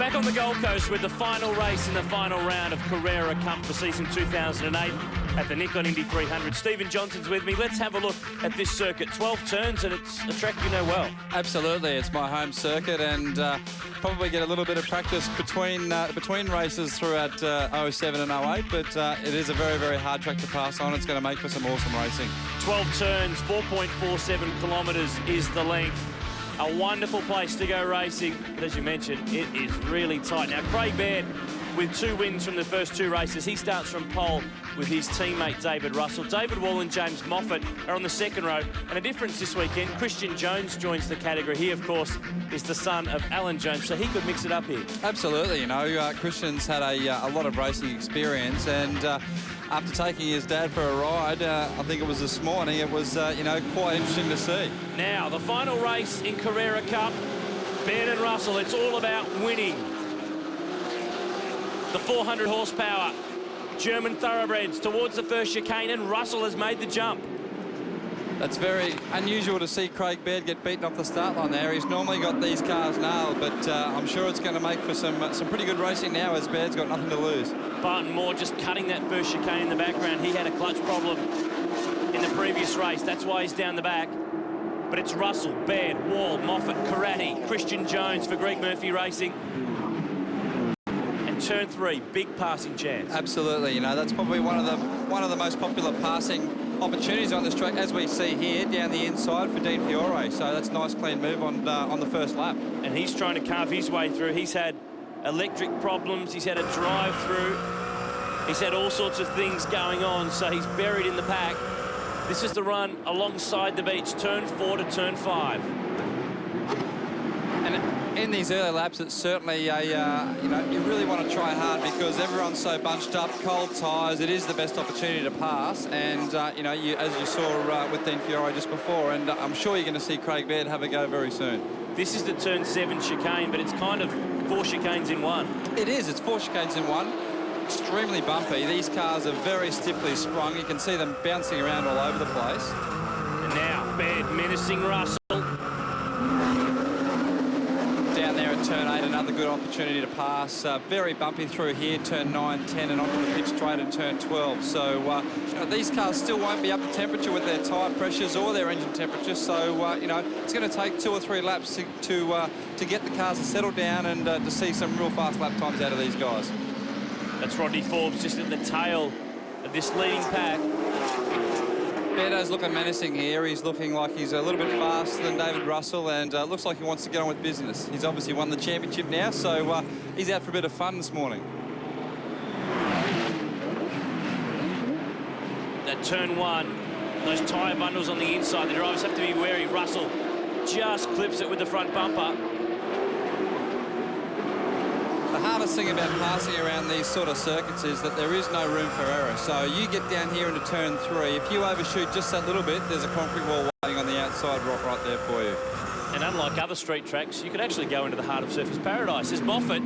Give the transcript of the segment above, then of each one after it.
Back on the Gold Coast with the final race in the final round of Carrera Cup for season 2008 at the Nikon Indy 300. Stephen Johnson's with me. Let's have a look at this circuit. 12 turns, and it's a track you know well. Absolutely. It's my home circuit, and probably get a little bit of practice between races throughout 07 and 08, but it is a very, very hard track to pass on. It's going to make for some awesome racing. 12 turns, 4.47 kilometres is the length. A wonderful place to go racing, but as you mentioned, it is really tight. Now, Craig Baird, with 2 wins from the first 2 races, he starts from pole with his teammate David Russell. David Wall and James Moffat are on the second row, and a difference this weekend, Christian Jones joins the category. He, of course, is the son of Alan Jones, so he could mix it up here. Absolutely, you know, Christian's had a lot of racing experience, and after taking his dad for a ride, I think it was this morning, it was, you know, quite interesting to see. Now, the final race in Carrera Cup, Baird and Russell, it's all about winning. The 400 horsepower German thoroughbreds towards the first chicane, and Russell has made the jump. That's very unusual to see Craig Baird get beaten off the start line there. He's normally got these cars nailed, but I'm sure it's going to make for some pretty good racing now, as Baird's got nothing to lose. Barton Moore just cutting that first chicane in the background. He had a clutch problem in the previous race. That's why he's down the back. But it's Russell, Baird, Wall, Moffat, Karate, Christian Jones for Greg Murphy Racing. Turn 3, big passing chance. Absolutely, you know, that's probably one of the most popular passing opportunities on this track, as we see here down the inside for Dean Fiore. So that's a nice clean move on the first lap. And he's trying to carve his way through. He's had electric problems, he's had a drive through, he's had all sorts of things going on, so he's buried in the pack. This is the run alongside the beach, turn 4 to turn 5. And in these early laps, it's certainly a, you know, you really want to try hard because everyone's so bunched up, cold tyres. It is the best opportunity to pass. And, you know, as you saw with Dean Fiore just before, and I'm sure you're going to see Craig Baird have a go very soon. This is the turn 7 chicane, but it's kind of 4 chicanes in one. It is. It's 4 chicanes in one. Extremely bumpy. These cars are very stiffly sprung. You can see them bouncing around all over the place. And now, Baird menacing Russell. Down there at turn 8, another good opportunity to pass. Very bumpy through here, turn 9, 10, and onto the pitch straight at turn 12. So, you know, these cars still won't be up to temperature with their tyre pressures or their engine temperature. So, you know, it's going to take 2 or 3 laps to get the cars to settle down and to see some real fast lap times out of these guys. That's Rodney Forbes just at the tail of this leading pack. Beardo's looking menacing here. He's looking like he's a little bit faster than David Russell, and looks like he wants to get on with business. He's obviously won the championship now, so he's out for a bit of fun this morning. At turn 1, those tyre bundles on the inside, the drivers have to be wary. Russell just clips it with the front bumper. The hardest thing about passing around these sort of circuits is that there is no room for error. So you get down here into turn 3. If you overshoot just that little bit, there's a concrete wall waiting on the outside right there for you. And unlike other street tracks, you could actually go into the heart of Surfers Paradise. As Moffat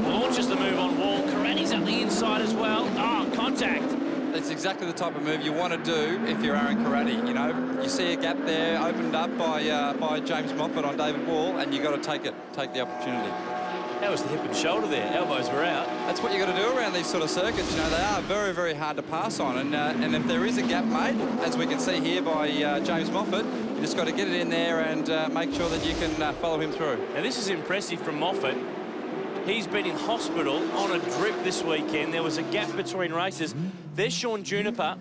launches the move on Wall, Karate's up the inside as well. Oh, contact. That's exactly the type of move you want to do if you're Aaron Karate. You know, you see a gap there opened up by James Moffat on David Wall, and you've got to take the opportunity. That was the hip and shoulder there. Elbows were out. That's what you got to do around these sort of circuits. You know, they are very, very hard to pass on. And if there is a gap made, as we can see here by James Moffat, you just got to get it in there and make sure that you can follow him through. Now, this is impressive from Moffat. He's been in hospital on a drip this weekend. There was a gap between races. There's Sean Juniper.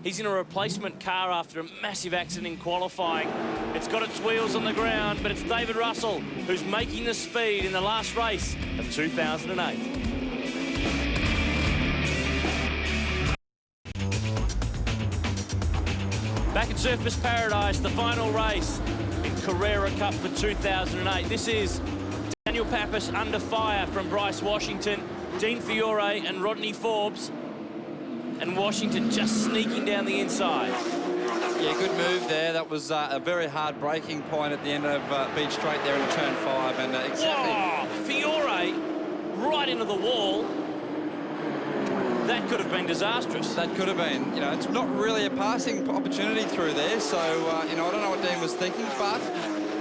He's in a replacement car after a massive accident in qualifying. It's got its wheels on the ground, but it's David Russell who's making the speed in the last race of 2008. Back at Surfers Paradise, the final race in Carrera Cup for 2008. This is Daniel Pappas under fire from Bryce Washington, Dean Fiore and Rodney Forbes. And Washington just sneaking down the inside. Yeah, good move there. That was a very hard braking point at the end of Beach Straight there in turn 5. And exactly... Oh, Fiore right into the wall. That could have been disastrous. That could have been. You know, it's not really a passing opportunity through there. So, you know, I don't know what Dean was thinking, but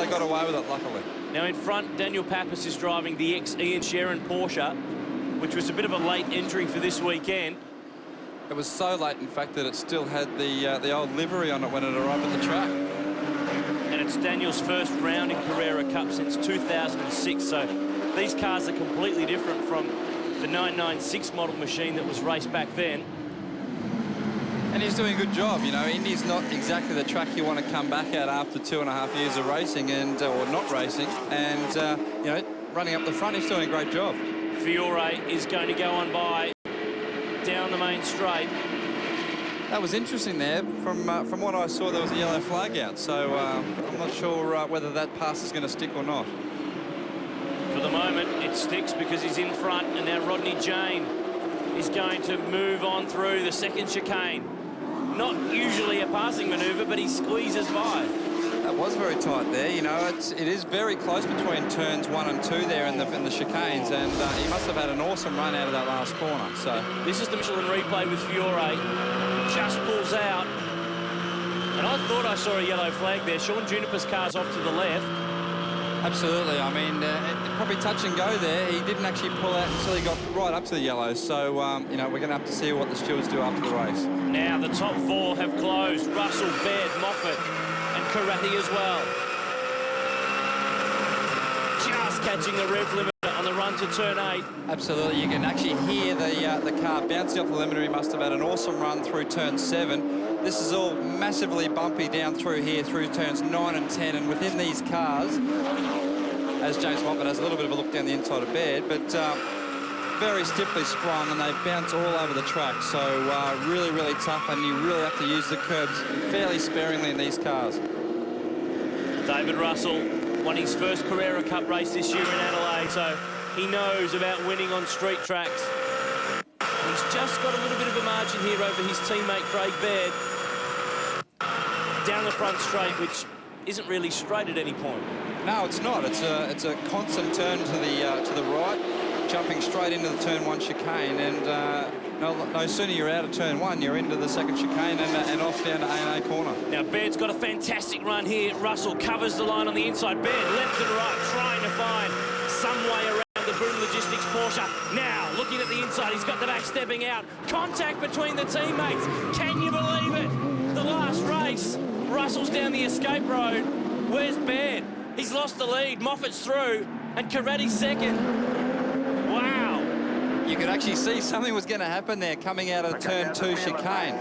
they got away with it, luckily. Now in front, Daniel Pappas is driving the ex-Ian Sharon Porsche, which was a bit of a late entry for this weekend. It was so late, in fact, that it still had the old livery on it when it arrived at the track. And it's Daniel's first round in Carrera Cup since 2006, so these cars are completely different from the 996 model machine that was raced back then. And he's doing a good job. You know, Indy's not exactly the track you want to come back at after 2.5 years of racing and or not racing. And, you know, running up the front, he's doing a great job. Fiore is going to go on by down the main straight. That was interesting there. From what I saw, there was a yellow flag out. So I'm not sure whether that pass is going to stick or not. For the moment, it sticks because he's in front, and now Rodney Jane is going to move on through the second chicane. Not usually a passing manoeuvre, but he squeezes by. That was very tight there. You know, it is very close between turns 1 and 2 there in the chicanes, and he must have had an awesome run out of that last corner. So this is the Michelin replay with Fiore. Just pulls out. And I thought I saw a yellow flag there. Sean Juniper's car's off to the left. Absolutely. I mean, probably touch and go there. He didn't actually pull out until he got right up to the yellows. So, you know, we're going to have to see what the stewards do after the race. Now the top 4 have closed. Russell, Baird, Moffat and Karate as well. Just catching the rev limiter on the run to turn 8. Absolutely. You can actually hear the car bouncing off the limiter. He must have had an awesome run through turn 7. This is all massively bumpy down through here, through turns 9 and 10. And within these cars, as James Moffat has a little bit of a look down the inside of Baird, but very stiffly sprung, and they bounce all over the track. So really, really tough, and you really have to use the curbs fairly sparingly in these cars. David Russell won his first Carrera Cup race this year in Adelaide, so he knows about winning on street tracks. He's just got a little bit of a margin here over his teammate Craig Baird. Down the front straight, which isn't really straight at any point. No, it's not. It's a constant turn to the right, jumping straight into the turn 1 chicane, and no sooner you're out of turn 1, you're into the second chicane and off down to A&A corner. Now Baird's got a fantastic run here. Russell covers the line on the inside. Baird left and right, trying to find some way around the Boom Logistics Porsche. Now looking at the inside, he's got the back stepping out. Contact between the teammates. Can you believe it? The last race. Russell's down the escape road. Where's Baird? He's lost the lead. Moffat's through, and Carretti's second. Wow. You could actually see something was going to happen there coming out of turn 2 chicane.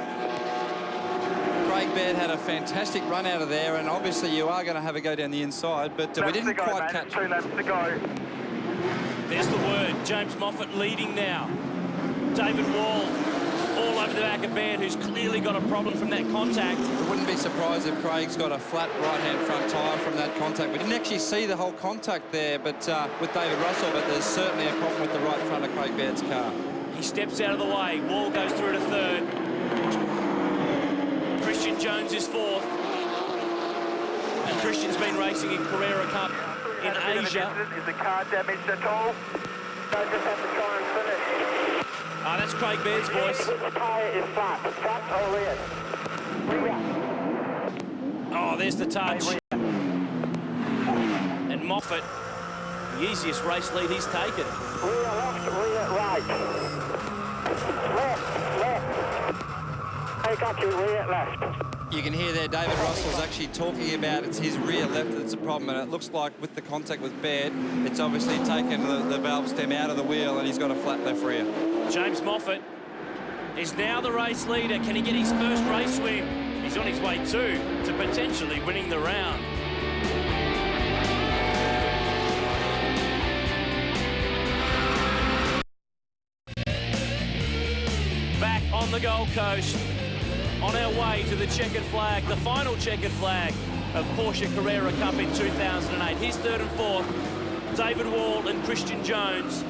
Craig Baird had a fantastic run out of there, and obviously you are going to have a go down the inside, but we didn't quite catch. 2 laps to go. There's the word. James Moffat leading now. David Wall all over the back of Baird, who's clearly got a problem from that contact. I wouldn't be surprised if Craig's got a flat right-hand front tyre from that contact. We didn't actually see the whole contact there, but with David Russell, but there's certainly a problem with the right front of Craig Baird's car. He steps out of the way. Wall goes through to third. Christian Jones is fourth. And Christian's been racing in Carrera Cup in Asia. Is the car damaged at all? Don't just have to try and finish. Ah, that's Craig Baird's voice. Which tyre is flat? Front or rear? Rear. Oh, there's the touch. And Moffat, the easiest race lead he's taken. Rear left, rear right. Left. I got you, rear left. You can hear there David Russell's actually talking about it's his rear left that's a problem, and it looks like with the contact with Baird, it's obviously taken the valve stem out of the wheel, and he's got a flat left rear. James Moffat is now the race leader. Can he get his first race win? He's on his way to potentially winning the round. Back on the Gold Coast, on our way to the checkered flag, the final checkered flag of Porsche Carrera Cup in 2008. Here's third and fourth, David Wall and Christian Jones.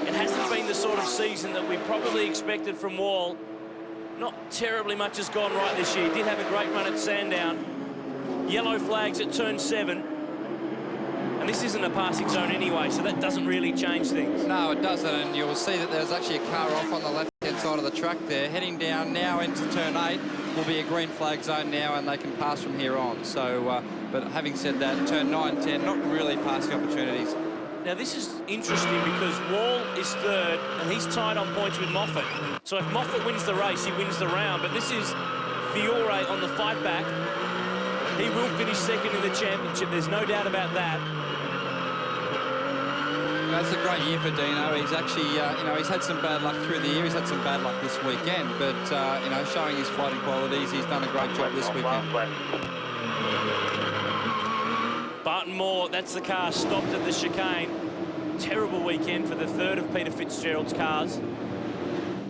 It hasn't been the sort of season that we probably expected from Wall. Not terribly much has gone right this year. Did have a great run at Sandown. Yellow flags at turn 7. And this isn't a passing zone anyway, so that doesn't really change things. No, it doesn't, and you'll see that there's actually a car off on the left-hand side of the track there. Heading down now into turn 8 will be a green flag zone now, and they can pass from here on. So, But having said that, turn 9, 10, not really passing opportunities. Now this is interesting because Wall is third and he's tied on points with Moffat. So if Moffat wins the race, he wins the round. But this is Fiore on the fight back. He will finish second in the championship. There's no doubt about that. That's a great year for Dino. He's actually, he's had some bad luck through the year. He's had some bad luck this weekend, but, showing his fighting qualities, he's done a great job this weekend. Barton Moore, that's the car stopped at the chicane. Terrible weekend for the third of Peter Fitzgerald's cars.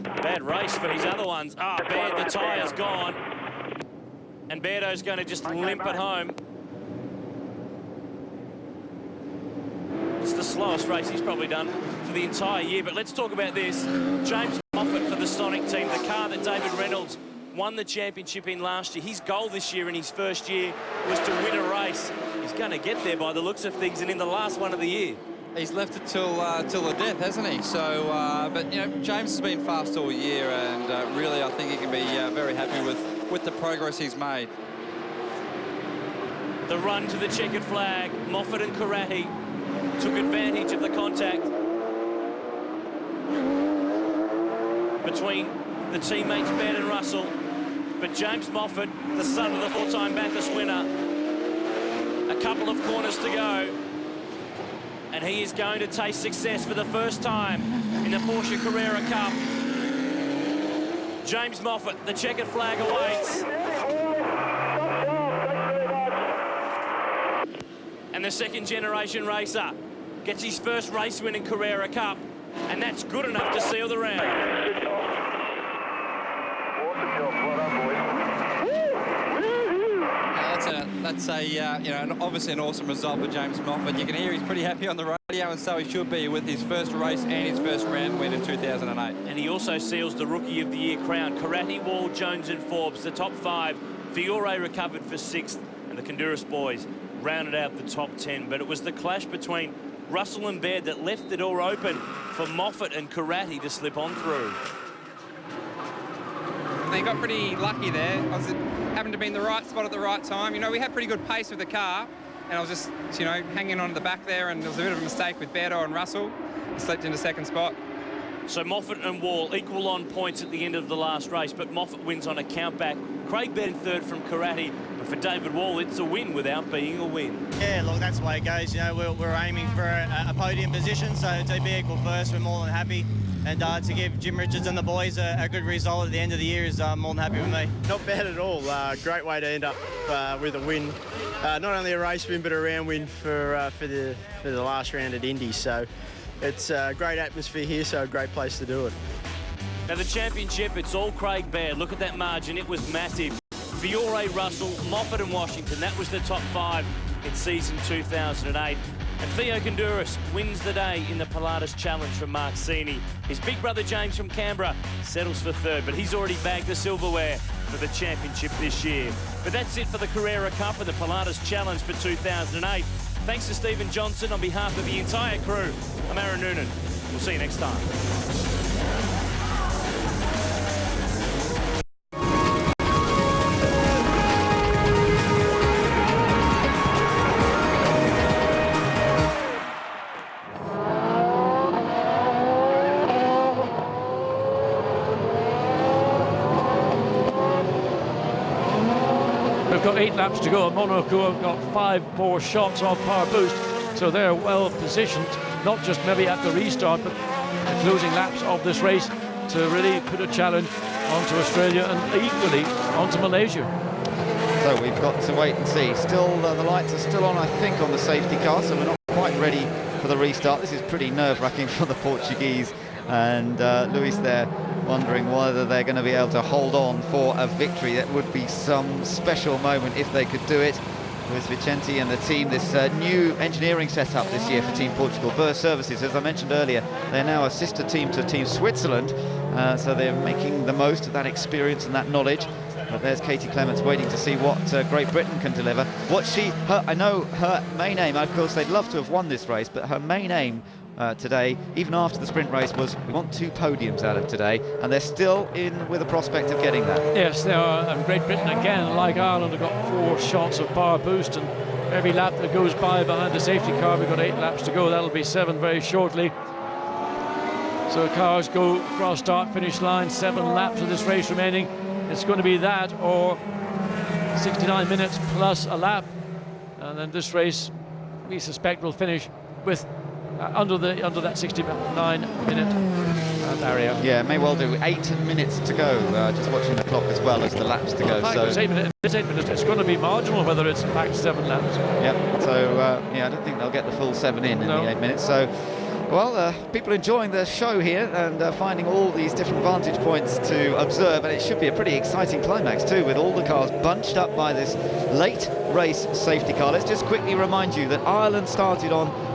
Bad race for his other ones. Baird, the tyre's gone. And Bairdo's going to just limp it home. It's the slowest race he's probably done for the entire year. But let's talk about this. James Moffat for the Sonic team, the car that David Reynolds won the championship in last year. His goal this year in his first year was to win a race. He's going to get there by the looks of things, and in the last one of the year. He's left it till the death, hasn't he? So, but James has been fast all year, and really, I think he can be very happy with the progress he's made. The run to the checkered flag. Moffat and Karate took advantage of the contact between the teammates Ben and Russell. But James Moffat, the son of the four-time Bathurst winner, a couple of corners to go, and he is going to taste success for the first time in the Porsche Carrera Cup. James Moffat, the checkered flag awaits. And the second-generation racer gets his first race win in Carrera Cup, and that's good enough to seal the round. That's obviously an awesome result for James Moffat. You can hear he's pretty happy on the radio, and so he should be with his first race and his first round win in 2008. And he also seals the Rookie of the Year crown. Karate, Wall, Jones and Forbes, the top 5. Fiore recovered for 6th, and the Honduras boys rounded out the top 10. But it was the clash between Russell and Baird that left the door open for Moffat and Karate to slip on through. They got pretty lucky there. Happened to be in the right spot at the right time. We had pretty good pace with the car, and I was just, hanging on to the back there, and there was a bit of a mistake with Beardo and Russell. I slipped into second spot. So Moffat and Wall equal on points at the end of the last race, but Moffat wins on a countback. Craig Baird in third from Karate, but for David Wall, it's a win without being a win. Yeah, look, that's the way it goes. We're aiming for a podium position, so to be equal first, we're more than happy. And to give Jim Richards and the boys a good result at the end of the year is more than happy with me. Not bad at all. Great way to end up with a win. Not only a race win, but a round win for the last round at Indy. So it's a great atmosphere here, so a great place to do it. Now the championship, it's all Craig Baird. Look at that margin, it was massive. Fiore, Russell, Moffat and Washington, that was the top 5 in season 2008. And Theo Honduras wins the day in the Pilatus Challenge from Mark Sini. His big brother James from Canberra settles for third, but he's already bagged the silverware for the championship this year. But that's it for the Carrera Cup and the Pilatus Challenge for 2008. Thanks to Stephen Johnson on behalf of the entire crew. I'm Aaron Noonan. We'll see you next time. We've got 8 laps to go. Monaco have got 5 more shots of power boost, so they're well positioned, not just maybe at the restart, but the closing laps of this race to really put a challenge onto Australia and equally onto Malaysia. So we've got to wait and see. Still, the lights are still on, I think, on the safety car, so we're not quite ready for the restart. This is pretty nerve-wracking for the Portuguese, and Luis there wondering whether they're going to be able to hold on for a victory. That would be some special moment if they could do it. Luis Vicente and the team, this new engineering setup this year for Team Portugal, Burr Services, as I mentioned earlier, they're now a sister team to Team Switzerland, so they're making the most of that experience and that knowledge. But there's Katie Clements waiting to see what Great Britain can deliver. I know her main aim, of course they'd love to have won this race, but her main aim today, even after the sprint race, was we want 2 podiums out of today, and they're still in with a prospect of getting that. Yes, they are, and Great Britain again, like Ireland, have got 4 shots of power boost, and every lap that goes by behind the safety car. We've got 8 laps to go. That'll be 7 very shortly. So cars go across start finish line, 7 laps of this race remaining. It's going to be that or 69 minutes plus a lap, and then this race we suspect will finish with under that 69-minute barrier. Yeah, may well do. 8 minutes to go. Just watching the clock as well as the laps to go. So it's 8 minutes. It's going to be marginal whether it's in fact 7 laps. Yeah. So yeah, I don't think they'll get the full 7 in the 8 minutes. So. Well, people enjoying the show here and finding all these different vantage points to observe, and it should be a pretty exciting climax too, with all the cars bunched up by this late race safety car. Let's just quickly remind you that Ireland started on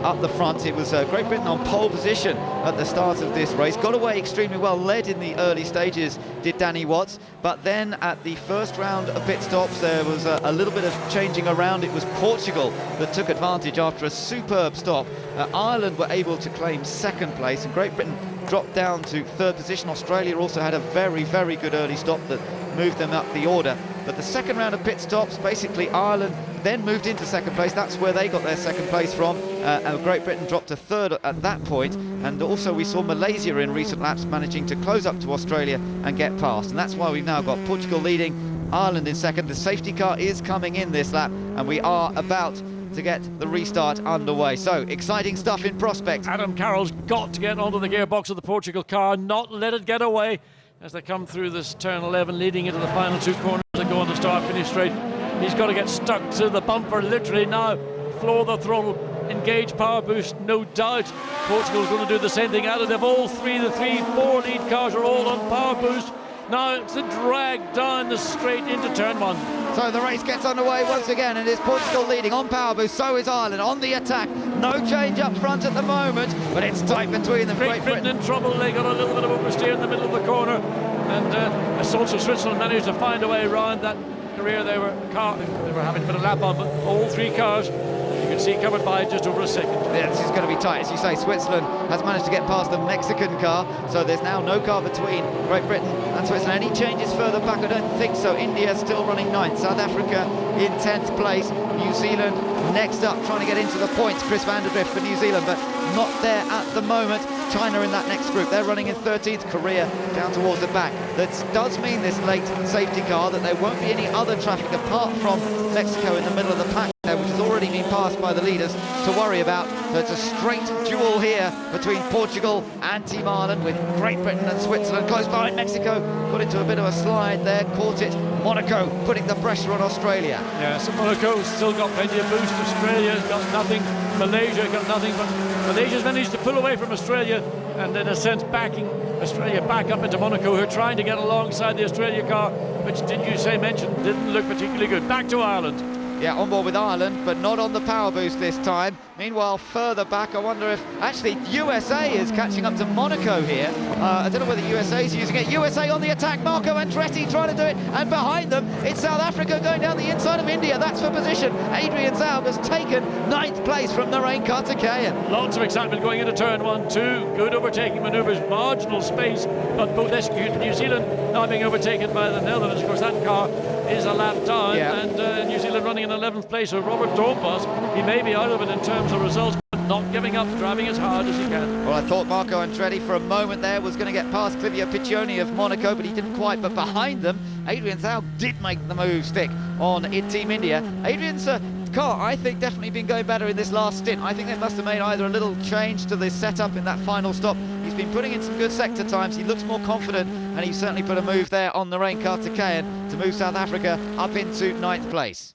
up the front. It was Great Britain on pole position at the start of this race. Got away extremely well, led in the early stages, did Danny Watts. But then at the first round of pit stops, there was a little bit of changing around. It was Portugal that took advantage after a superb stop. Ireland were able to claim 2nd place, and Great Britain dropped down to 3rd position. Australia also had a very, very good early stop that moved them up the order. But the 2nd round of pit stops, basically Ireland then moved into 2nd place. That's where they got their 2nd place from. And Great Britain dropped to 3rd at that point. And also we saw Malaysia in recent laps managing to close up to Australia and get past. And that's why we've now got Portugal leading, Ireland in 2nd. The safety car is coming in this lap, and we are about to get the restart underway. So exciting stuff in prospect. Adam Carroll's got to get onto the gearbox of the Portugal car, not let it get away as they come through this turn 11 leading into the final 2 corners that go on the start finish straight. He's got to get stuck to the bumper literally now, floor the throttle, engage power boost, no doubt. Portugal's going to do the same thing. Out of them all three, the 4 lead cars are all on power boost. Now it's a drag down the straight into turn 1. So the race gets underway once again, and it's Portugal leading on power boost. So is Ireland on the attack. No change up front at the moment, but it's tight between them. Great Britain in trouble. They got a little bit of oversteer in the middle of the corner, and also Switzerland managed to find a way around that career. They were having a bit of lap on, but all 3 cars you can see covered by just over a second. Yeah, this is going to be tight. As you say, Switzerland has managed to get past the Mexican car, so there's now no car between Great Britain and Switzerland. Any changes further back? I don't think so. India still running 9th, South Africa in 10th place, New Zealand next up, trying to get into the points. Chris van der Drift for New Zealand, but not there at the moment. China in that next group, they're running in 13th. Korea down towards the back. That does mean this late safety car that there won't be any other traffic apart from Mexico in the middle of the pack, which has already been passed by the leaders, to worry about. So it's a straight duel here between Portugal and Team Ireland, with Great Britain and Switzerland close behind. Mexico got into a bit of a slide there, caught it. Monaco putting the pressure on Australia. Yeah, so Monaco's still got plenty of boost. Australia's got nothing. Malaysia got nothing, but Malaysia's managed to pull away from Australia and in a sense backing Australia back up into Monaco, who are trying to get alongside the Australia car, which didn't look particularly good. Back to Ireland. Yeah, on board with Ireland, but not on the power boost this time. Meanwhile, further back, I wonder if actually USA is catching up to Monaco here. I don't know whether USA is using it. USA on the attack. Marco Andretti trying to do it, and behind them it's South Africa going down the inside of India. That's for position. Adrian Zaub has taken 9th place from Narain Karthikeyan. Lots of excitement going into turn 1, 2. Good overtaking manoeuvres, marginal space, but both executed. New Zealand now being overtaken by the Netherlands. Of course, that car is a lap down, and New Zealand running in 11th place. So Robert Dornbos, he may be out of it in terms of results, but not giving up, driving as hard as he can. Well, I thought Marco Andretti for a moment there was going to get past Clivio Piccioni of Monaco, but he didn't quite. But behind them, Adrian Zaub did make the move stick on Team India. Adrian's car, I think, definitely been going better in this last stint. I think they must have made either a little change to the setup in that final stop. He's been putting in some good sector times. He looks more confident, and he certainly put a move there on Narain Karthikeyan to move South Africa up into 9th place.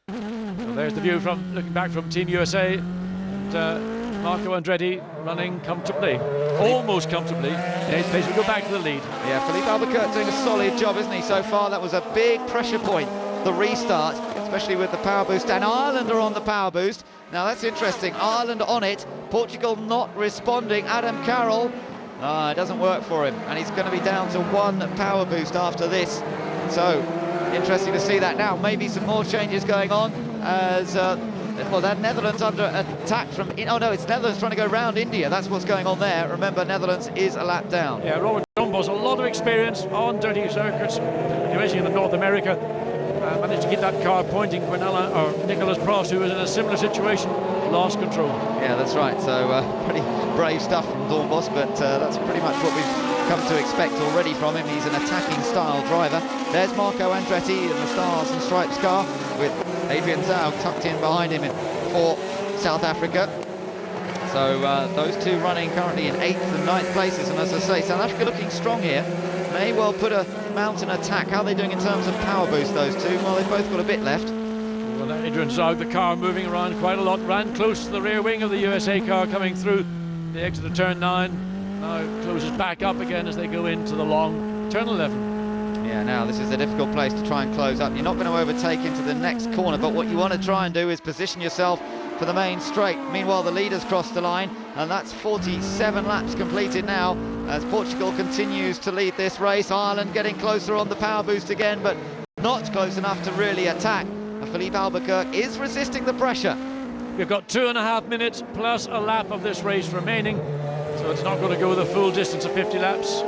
Well, there's the view from looking back from Team USA. And, Marco Andretti running comfortably, almost comfortably. In 8th place, we go back to the lead. Yeah, Philippe Albuquerque doing a solid job, isn't he, so far? That was a big pressure point, the restart, especially with the power boost. And Ireland are on the power boost. Now that's interesting. Ireland on it, Portugal not responding. Adam Carroll, it doesn't work for him, and he's going to be down to 1 power boost after this. So interesting to see that. Now maybe some more changes going on as well, that Netherlands under attack from oh no, it's Netherlands trying to go round India. That's what's going on there. Remember, Netherlands is a lap down. Yeah, Robert Dombos, a lot of experience on dirty circuits, racing in North America. managed to get that car pointing when Nicholas Prost, who was in a similar situation, lost control. Yeah, that's right. So pretty brave stuff from Dornbos, but that's pretty much what we've come to expect already from him. He's an attacking style driver. There's Marco Andretti in the Stars and Stripes car with Adrian Zaug tucked in behind him for South Africa. So those two running currently in 8th and 9th places, and as I say, South Africa looking strong here. May well put a mountain attack. How are they doing in terms of power boost, those two? Well, they've both got a bit left. Well, Adrian Zaug, the car moving around quite a lot, ran close to the rear wing of the USA car coming through the exit of turn 9. Now closes back up again as they go into the long turn 11. Yeah, now this is a difficult place to try and close up. You're not going to overtake into the next corner, but what you want to try and do is position yourself for the main straight. Meanwhile, the leaders cross the line, and that's 47 laps completed now as Portugal continues to lead this race. Ireland getting closer on the power boost again, but not close enough to really attack. Philippe Albuquerque is resisting the pressure. We've got 2.5 minutes plus a lap of this race remaining, so it's not going to go the full distance of 50 laps.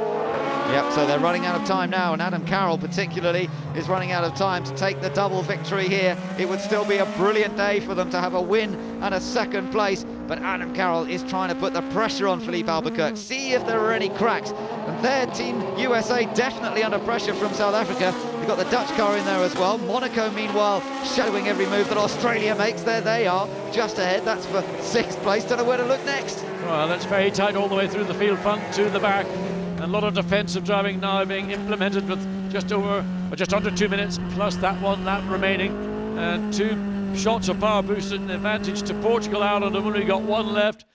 Yep, so they're running out of time now, and Adam Carroll particularly is running out of time to take the double victory here. It would still be a brilliant day for them to have a win and a second place, but Adam Carroll is trying to put the pressure on Philippe Albuquerque, see if there are any cracks. And their Team USA definitely under pressure from South Africa. We've got the Dutch car in there as well. Monaco, meanwhile, shadowing every move that Australia makes. There they are, just ahead. That's for 6th place. Don't know where to look next. Well, that's very tight all the way through the field, front to the back. And a lot of defensive driving now being implemented with just under 2 minutes plus that 1 lap remaining, and 2 shots of power boost and advantage to Portugal. Ireland have only got 1 left.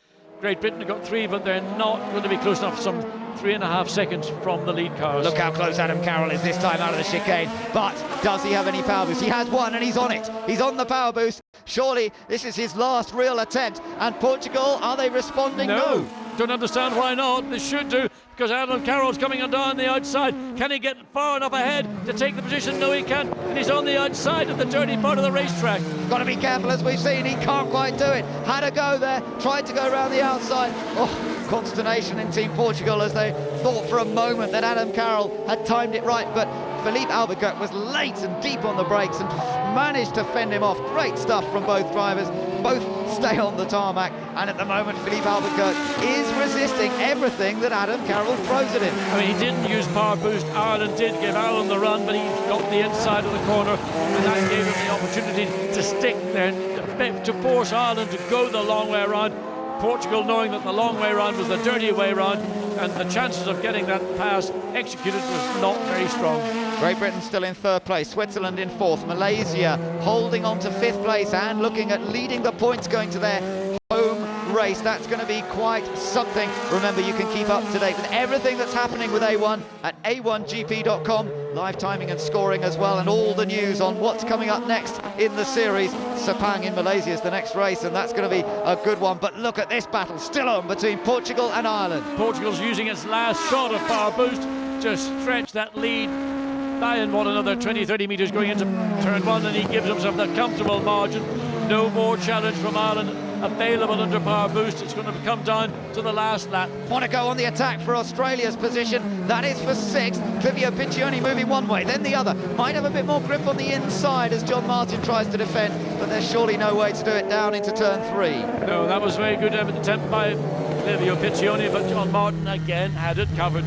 Great Britain have got 3, but they're not going to be close enough, some 3.5 seconds from the lead cars. Look how close Adam Carroll is this time out of the chicane, but does he have any power boost? He has 1 and he's on it. He's on the power boost. Surely this is his last real attempt, and Portugal, are they responding? No. Don't understand why not. They should do, because Adam Carroll's coming on down the outside. Can he get far enough ahead to take the position? No, he can't, and he's on the outside of the dirty part of the racetrack. Got to be careful, as we've seen. He can't quite do it. Had a go there, tried to go around the outside. Oh, consternation in Team Portugal as they thought for a moment that Adam Carroll had timed it right, but Philippe Albuquerque was late and deep on the brakes and managed to fend him off. Great stuff from both drivers. Both stay on the tarmac, and at the moment Philippe Albuquerque is resisting everything that Adam Carroll throws at him. I mean, he didn't use power boost. Ireland did give Ireland the run, but he got the inside of the corner, and that gave him the opportunity to stick there, to force Ireland to go the long way around. Portugal, knowing that the long way round was the dirty way round, and the chances of getting that pass executed was not very strong. Great Britain still in 3rd place, Switzerland in 4th, Malaysia holding on to 5th place and looking at leading the points going to their home race. That's going to be quite something. Remember, you can keep up to date with everything that's happening with A1 at a1gp.com. Live timing and scoring as well, and all the news on what's coming up next in the series. Sepang in Malaysia is the next race, and that's going to be a good one. But look at this battle still on between Portugal and Ireland. Portugal's using its last shot of power boost to stretch that lead by another 20-30 metres going into turn 1, and he gives himself the comfortable margin. No more challenge from Ireland available under power boost. It's going to come down to the last lap. Monaco on the attack for Australia's position. That is for 6th. Clivio Piccioni moving one way, then the other. Might have a bit more grip on the inside as John Martin tries to defend, but there's surely no way to do it down into turn 3. No, that was a very good attempt by Clivio Piccioni, but John Martin again had it covered.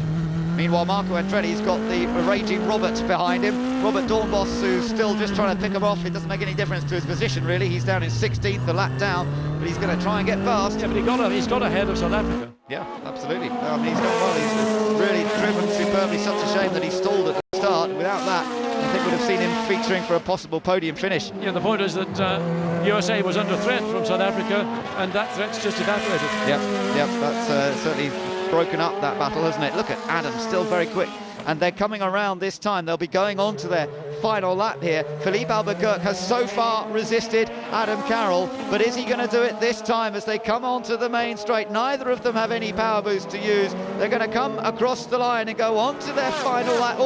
Meanwhile, Marco Andretti's got the raging Robert behind him. Robert Dornbos, who's still just trying to pick him off. It doesn't make any difference to his position, really. He's down in 16th, a lap down, but he's going to try and get past. Yeah, but he's got ahead of South Africa. Yeah, absolutely. I mean, he's done well. He's really driven superbly. Such a shame that he stalled at the start. Without that, I think we'd have seen him featuring for a possible podium finish. Yeah, the point is that USA was under threat from South Africa, and that threat's just evaporated. Yep, that's certainly broken up that battle, hasn't it? Look at Adam, still very quick, and they're coming around this time. They'll be going on to their final lap here. Philippe Albuquerque has so far resisted Adam Carroll, but is he going to do it this time as they come onto the main straight? Neither of them have any power boost to use. They're going to come across the line and go on to their final lap.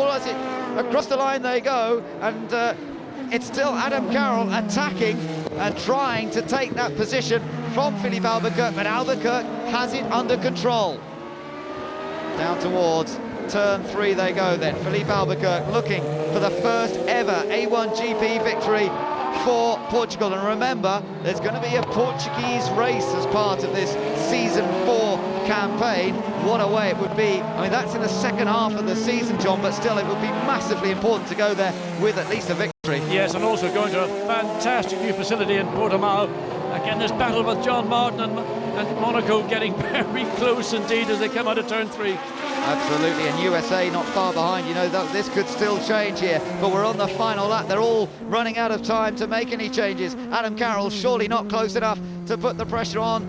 Across the line they go, and it's still Adam Carroll attacking and trying to take that position from Philippe Albuquerque, but Albuquerque has it under control. Down towards turn 3 they go then. Filipe Albuquerque looking for the first ever A1GP victory for Portugal. And remember, there's going to be a Portuguese race as part of this season 4 campaign. What a way it would be. I mean, that's in the second half of the season, John, but still it would be massively important to go there with at least a victory. Yes, and also going to a fantastic new facility in Portimao. Again, this battle with John Martin and Monaco getting very close indeed as they come out of turn 3. Absolutely, and USA not far behind. You know, that this could still change here, but we're on the final lap. They're all running out of time to make any changes. Adam Carroll surely not close enough to put the pressure on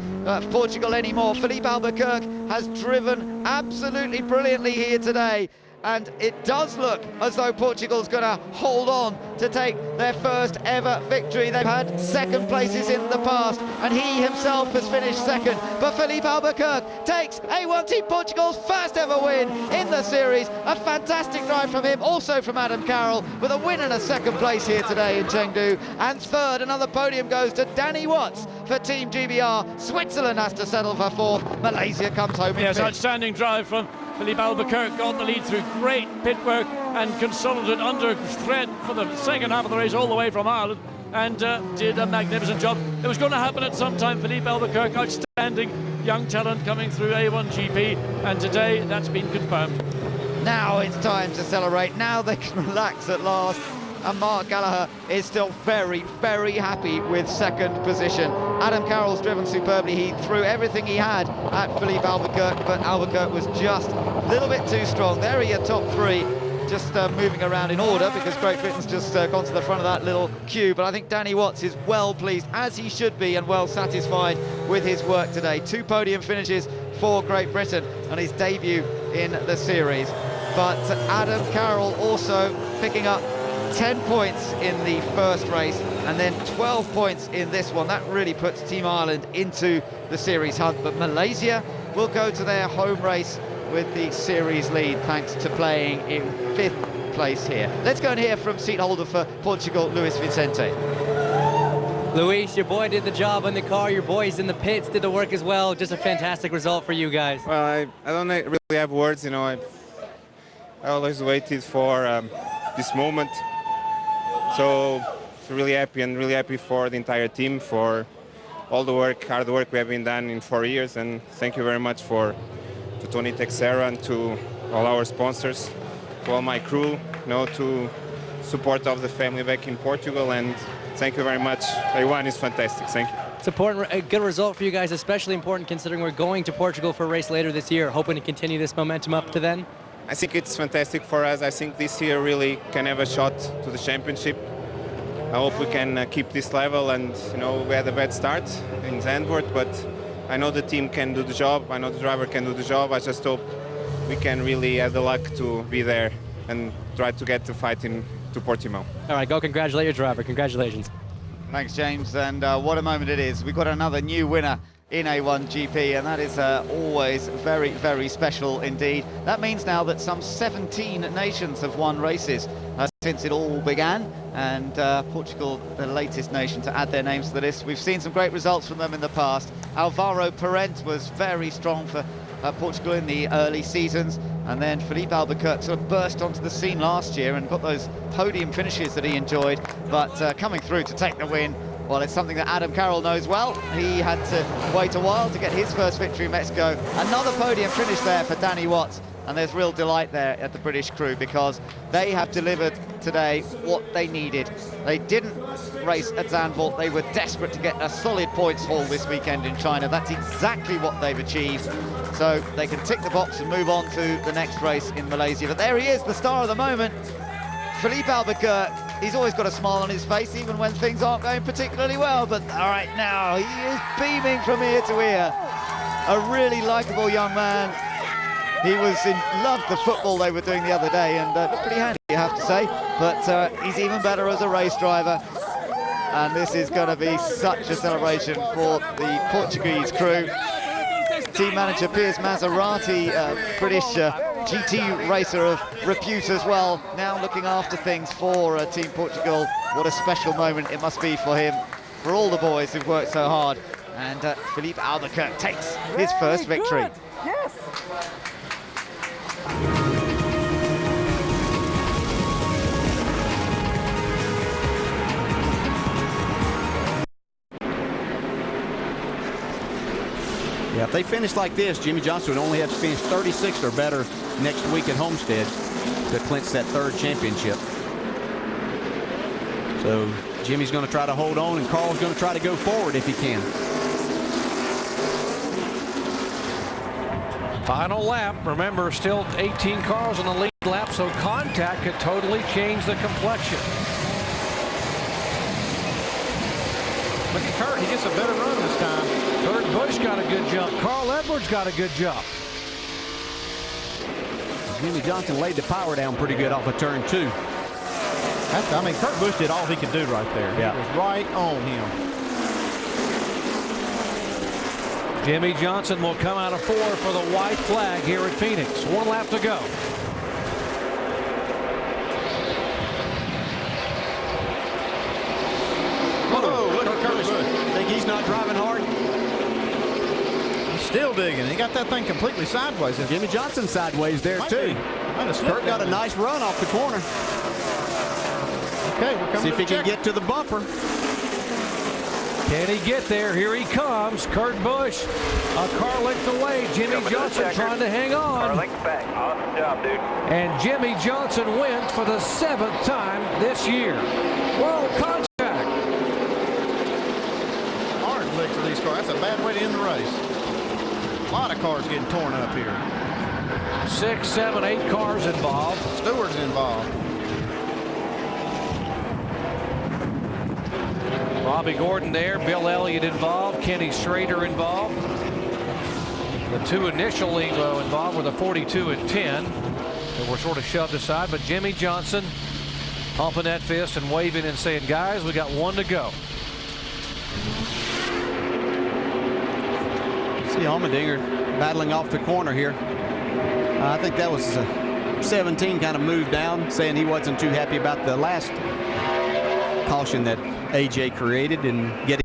Portugal anymore. Filipe Albuquerque has driven absolutely brilliantly here today, and it does look as though Portugal's going to hold on to take their first ever victory. They've had second places in the past, and he himself has finished second. But Filipe Albuquerque takes A1 Team Portugal's first ever win in the series. A fantastic drive from him, also from Adam Carroll, with a win and a second place here today in Chengdu. And third, another podium goes to Danny Watts for Team GBR. Switzerland has to settle for fourth. Malaysia comes home in Yes, fifth. outstanding drive from Filipe Albuquerque, got the lead through great pit work and consolidated under threat for the second half of the race all the way from Ireland, and did a magnificent job. It was going to happen at some time. Filipe Albuquerque, outstanding young talent coming through A1GP, and today that's been confirmed. Now it's time to celebrate. Now they can relax at last. And Mark Gallagher is still very, very happy with second position. Adam Carroll's driven superbly. He threw everything he had at Filipe Albuquerque, but Albuquerque was just a little bit too strong. There he had top 3, just moving around in order because Great Britain's just gone to the front of that little queue. But I think Danny Watts is well pleased, as he should be, and well satisfied with his work today. 2 podium finishes for Great Britain on his debut in the series. But Adam Carroll also picking up 10 points in the first race and then 12 points in this one. That really puts Team Ireland into the series hunt, but Malaysia will go to their home race with the series lead thanks to playing in 5th place here. Let's go and hear from seat holder for Portugal, Luis Vicente. Luis, your boy did the job on the car, your boys in the pits did the work as well. Just a fantastic result for you guys. Well, I don't really have words, you know. I always waited for this moment. So really happy, and really happy for the entire team, for all the work, hard work we have been done in 4 years. And thank you very much to Tony Texera and to all our sponsors, to all my crew, you know, to support of the family back in Portugal. And thank you very much. A1 is fantastic. Thank you. It's important, a good result for you guys, especially important considering we're going to Portugal for a race later this year, hoping to continue this momentum up to then. I think it's fantastic for us. I think this year really can have a shot to the championship. I hope we can keep this level, and you know, we had a bad start in Zandvoort, but I know the team can do the job. I know the driver can do the job. I just hope we can really have the luck to be there and try to get the fight to Portimao. All right, go congratulate your driver. Congratulations. Thanks, James, and what a moment it is. We've got another new winner in A1GP, and that is always very, very special indeed. That means now that some 17 nations have won races since it all began, and Portugal, the latest nation to add their names to the list. We've seen some great results from them in the past. Alvaro Parente was very strong for Portugal in the early seasons, and then Filipe Albuquerque sort of burst onto the scene last year and got those podium finishes that he enjoyed, but coming through to take the win, well, it's something that Adam Carroll knows well. He had to wait a while to get his first victory in Mexico. Another podium finish there for Danny Watts, and there's real delight there at the British crew because they have delivered today what they needed. They didn't race at Zandvoort. They were desperate to get a solid points haul this weekend in China. That's exactly what they've achieved. So they can tick the box and move on to the next race in Malaysia. But there he is, the star of the moment, Filipe Albuquerque. He's always got a smile on his face, even when things aren't going particularly well. But all right, now he is beaming from ear to ear. A really likeable young man. He was in love the football they were doing the other day, and pretty handy, you have to say. But he's even better as a race driver. And this is going to be such a celebration for the Portuguese crew. Team manager Piers Maserati, British GT racer of repute as well, now looking after things for Team Portugal. What a special moment it must be for him, for all the boys who've worked so hard. And Filipe Albuquerque takes his first victory. Yes. they finish like this, Jimmy Johnson would only have to finish 36th or better next week at Homestead to clinch that 3rd championship. So Jimmy's going to try to hold on, and Carl's going to try to go forward if he can. Final lap. Remember, still 18 cars on the lead lap, so contact could totally change the complexion. Look at Kurt. He gets a better run this time. Kurt Busch got a good jump. Carl Edwards got a good jump. Jimmy Johnson laid the power down pretty good off of turn 2. I mean, Kurt Busch did all he could do right there. Yeah. He was right on him. Jimmy Johnson will come out of 4 for the white flag here at Phoenix. 1 lap to go. Whoa, look at Kurt Busch. Think he's not driving hard? He's still digging. He got that thing completely sideways. Jimmy Johnson sideways there, too. Kurt got a nice run off the corner. Okay, we're coming. See if he can get to the bumper. Can he get there? Here he comes. Kurt Busch a car length away. Jimmy Johnson trying to hang on. Car length back. Awesome job, dude. And Jimmy Johnson wins for the 7th time this year. World contact. Hard lick for these cars. That's a bad way to end the race. A lot of cars getting torn up here. 6, 7, 8 cars involved. Stewart's involved. Robbie Gordon there, Bill Elliott involved, Kenny Schrader involved. The 2 initially involved were the 42 and 10 that were sort of shoved aside, but Jimmy Johnson pumping that fist and waving and saying, guys, we got 1 to go. See Allmendinger battling off the corner here. I think that was 17 kind of moved down, saying he wasn't too happy about the last caution that AJ created and getting.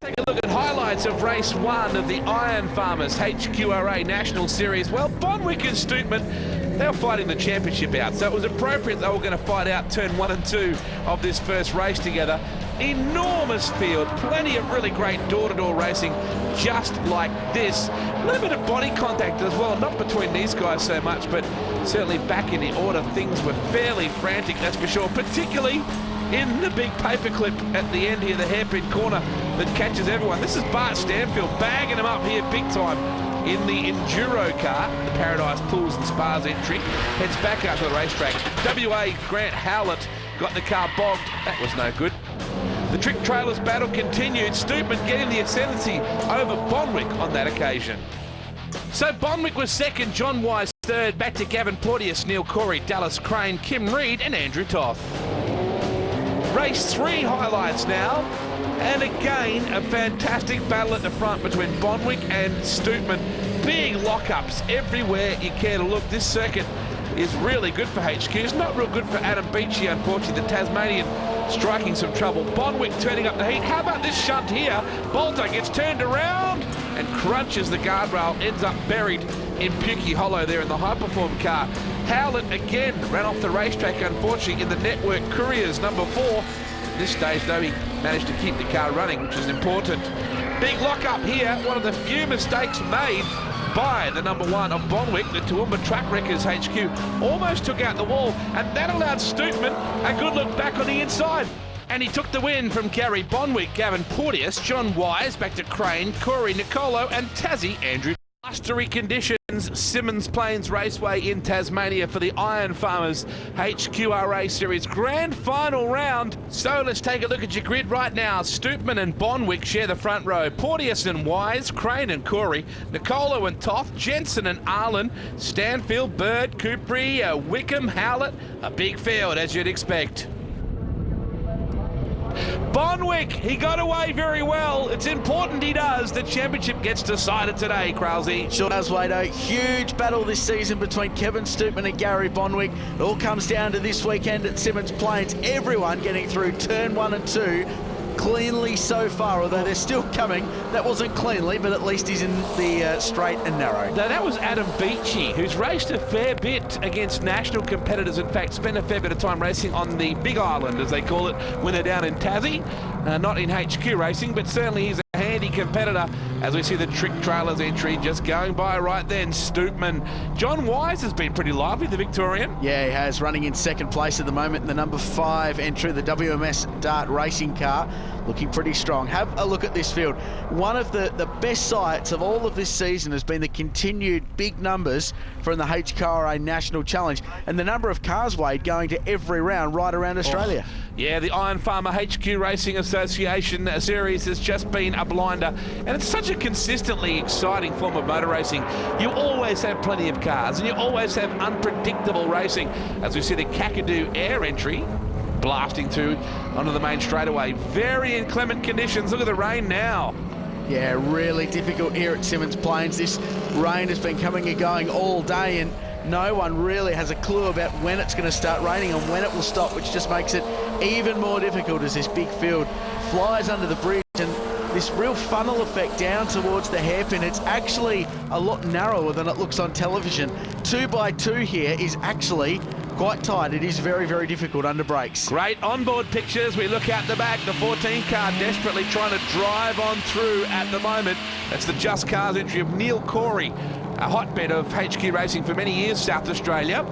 Take a look at highlights of race 1 of the Iron Farmers HQRA National Series. Well, Bonwick and Stootman, they were fighting the championship out, so it was appropriate they were going to fight out turn 1 and 2 of this first race together. Enormous field, plenty of really great door-to-door racing just like this. A little bit of body contact as well, not between these guys so much, but certainly back in the order things were fairly frantic, that's for sure, particularly in the big paperclip at the end here, the hairpin corner that catches everyone. This is Bart Stanfield bagging him up here big time in the Enduro car. The Paradise Pools and Spas entry heads back out to the racetrack. WA Grant Howlett got the car bogged. That was no good. The Trick Trailers battle continued. Stootman getting the ascendancy over Bonwick on that occasion. So Bonwick was 2nd, John Wise 3rd, back to Gavin Porteous, Neil Corey, Dallas Crane, Kim Reed and Andrew Toth. Race 3 highlights now, and again a fantastic battle at the front between Bonwick and Stootman. Big lockups everywhere you care to look. This circuit is really good for HQ. It's not real good for Adam Beachy, unfortunately. The Tasmanian striking some trouble. Bonwick turning up the heat. How about this shunt here? Bolter gets turned around and crunches the guardrail, ends up buried in Pukey Hollow there in the high-perform car. Howlett again ran off the racetrack, unfortunately, in the Network Couriers number 4. At this stage, though, he managed to keep the car running, which is important. Big lock-up here, one of the few mistakes made by the number 1 of Bonwick, the Toowoomba Truck Wreckers HQ. Almost took out the wall, and that allowed Stootman a good look back on the inside. And he took the win from Gary Bonwick, Gavin Porteous, John Wise, back to Crane, Corey Nicolo, and Tassie Andrew. Blustery conditions, Symmons Plains Raceway in Tasmania for the Iron Farmers HQRA Series Grand Final round. So let's take a look at your grid right now. Stootman and Bonwick share the front row. Porteous and Wise, Crane and Corey, Nicolo and Toth, Jensen and Arlen, Stanfield, Bird, Coupri, Wickham, Howlett. A big field, as you'd expect. Bonwick, he got away very well. It's important he does. The championship gets decided today, Krause. Sure does, Wado. Huge battle this season between Kevin Stootman and Gary Bonwick. It all comes down to this weekend at Symmons Plains. Everyone getting through turn 1 and 2 cleanly so far, although they're still coming. That wasn't cleanly, but at least he's in the straight and narrow. Now, that was Adam Beachy, who's raced a fair bit against national competitors. In fact, spent a fair bit of time racing on the Big Island, as they call it, when they're down in Tassie. Not in HQ racing, but certainly he's handy competitor as we see the Trick Trailers entry just going by right then. Stoopman. John Wise has been pretty lively, the Victorian. Yeah, he has, running in second place at the moment in the number 5 entry, the WMS Dart racing car, looking pretty strong. Have a look at this field. One of the best sights of all of this season has been the continued big numbers from the HKRA National Challenge and the number of cars, Wade, going to every round right around Australia. Yeah, the Iron Farmer HQ Racing Association series has just been a blinder, and it's such a consistently exciting form of motor racing. You always have plenty of cars, and you always have unpredictable racing, as we see the Kakadu Air entry blasting through onto the main straightaway. Very inclement conditions. Look at the rain now. Yeah, really difficult here at Symmons Plains. This rain has been coming and going all day, and no one really has a clue about when it's going to start raining and when it will stop, which just makes it even more difficult as this big field flies under the bridge. And this real funnel effect down towards the hairpin, it's actually a lot narrower than it looks on television. 2x2 here is actually quite tight. It is very, very difficult under brakes. Great onboard pictures. We look out the back. The 14 car desperately trying to drive on through at the moment. That's the Just Cars entry of Neil Corey, a hotbed of HQ racing for many years, South Australia.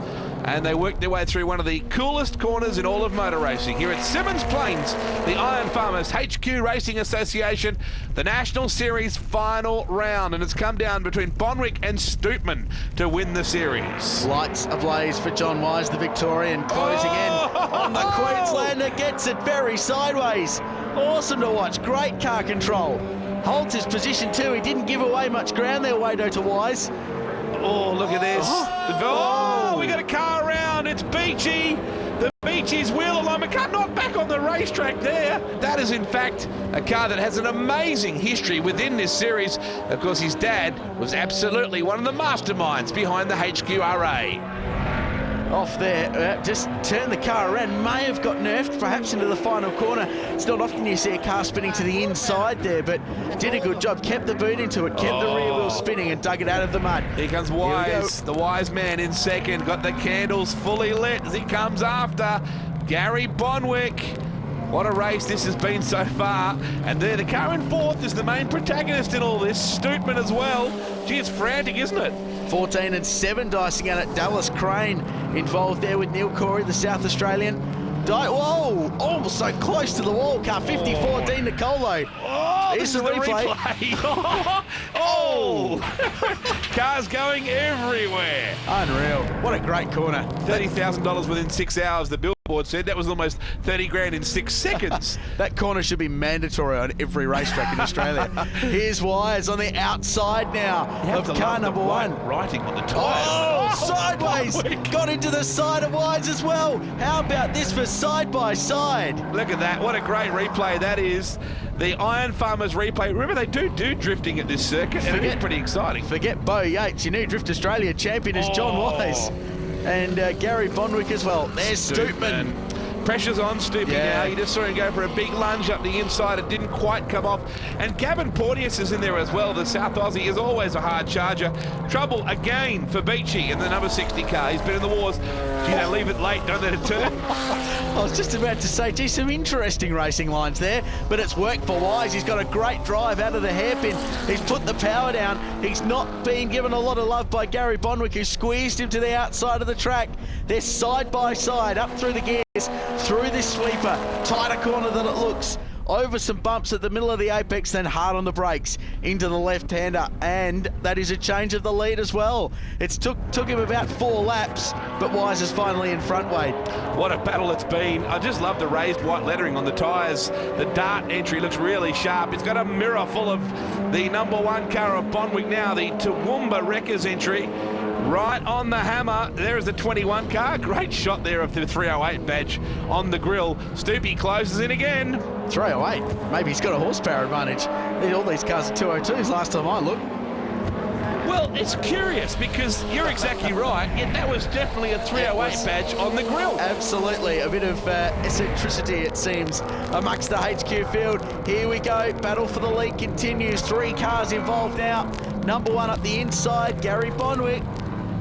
And they worked their way through one of the coolest corners in all of motor racing here at Symmons Plains, the Iron Farmers HQ Racing Association, the National Series final round, and it's come down between Bonwick and Stoopman to win the series. Lights ablaze for John Wise, the Victorian, closing in on the Queenslander, gets it very sideways. Awesome to watch, great car control. Holds his position too, he didn't give away much ground there, Wado, to Wise. Oh, look at this. Oh, we got a car around. It's Beachy. The Beachy's wheel alignment car not back on the racetrack there. That is, in fact, a car that has an amazing history within this series. Of course, his dad was absolutely one of the masterminds behind the HQRA. Off there, just turned the car around, may have got nerfed perhaps into the final corner. It's not often you see a car spinning to the inside there, but did a good job, kept the boot into it, kept the rear wheel spinning and dug it out of the mud. Here comes Wise, the Wise man in second, got the candles fully lit as he comes after Gary Bonwick. What a race this has been so far. And there, the car in fourth is the main protagonist in all this, Stoopman as well. Gee, it's frantic, isn't it? 14 and 7 dicing out at Dallas. Crane involved there with Neil Corey, the South Australian. Whoa, almost so close to the wall car. 50-14 Nicolo. Oh, here's the replay. Oh! Cars going everywhere. Unreal. What a great corner. $30,000 within 6 hours, the Billboard said. That was almost 30 grand in 6 seconds. That corner should be mandatory on every racetrack in Australia. Here's Wise on the outside now of car number 1. Writing on the tyre. Oh, sideways. Got into the side of Wise as well. How about this for side by side? Look at that. What a great replay that is. The Iron Farmers replay. Remember, they do drifting at this circuit, and it is pretty exciting. Forget Bo Yates. Your new Drift Australia champion is John Wise. And Gary Bonwick as well. There's Stoopman. Pressure's on Stoopy now. You just saw him go for a big lunge up the inside. It didn't quite come off. And Gavin Porteous is in there as well. The South Aussie is always a hard charger. Trouble again for Beachy in the number 60 car. He's been in the wars. Gee, they leave it late, don't let it turn. I was just about to say, gee, some interesting racing lines there, but it's worked for Wise. He's got a great drive out of the hairpin. He's put the power down. He's not been given a lot of love by Gary Bonwick, who squeezed him to the outside of the track. They're side by side, up through the gears, through this sweeper, tighter corner than it looks, over some bumps at the middle of the apex, then hard on the brakes into the left-hander, and that is a change of the lead as well. It's took him about 4 laps, but Wise is finally in front, Wade. What a battle it's been. I just love the raised white lettering on the tyres. The Dart entry looks really sharp. It's got a mirror full of the number 1 car of Bonwick now, the Toowoomba Wreckers entry. Right on the hammer. There is the 21 car. Great shot there of the 308 badge on the grill. Stoopy closes in again. 308. Maybe he's got a horsepower advantage. All these cars are 202s last time I looked. Well, it's curious because you're exactly right. Yet that was definitely a 308 badge on the grill. Absolutely. A bit of eccentricity, it seems, amongst the HQ field. Here we go. Battle for the lead continues. 3 cars involved now. Number 1 up the inside, Gary Bonwick.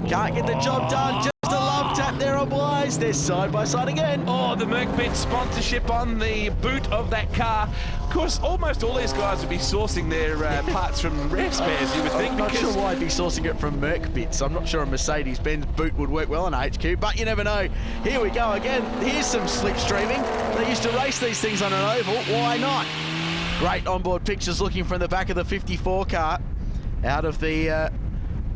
Can't get the job done. Just a love tap lap there on Wise. They're side by side again. Oh, the Merc-Bit sponsorship on the boot of that car. Of course, almost all these guys would be sourcing their parts from rare spares, you would think. I'm not sure why I'd be sourcing it from Merc-Bits. I'm not sure a Mercedes-Benz boot would work well on HQ, but you never know. Here we go again. Here's some slipstreaming. They used to race these things on an oval. Why not? Great onboard pictures looking from the back of the 54 car out of the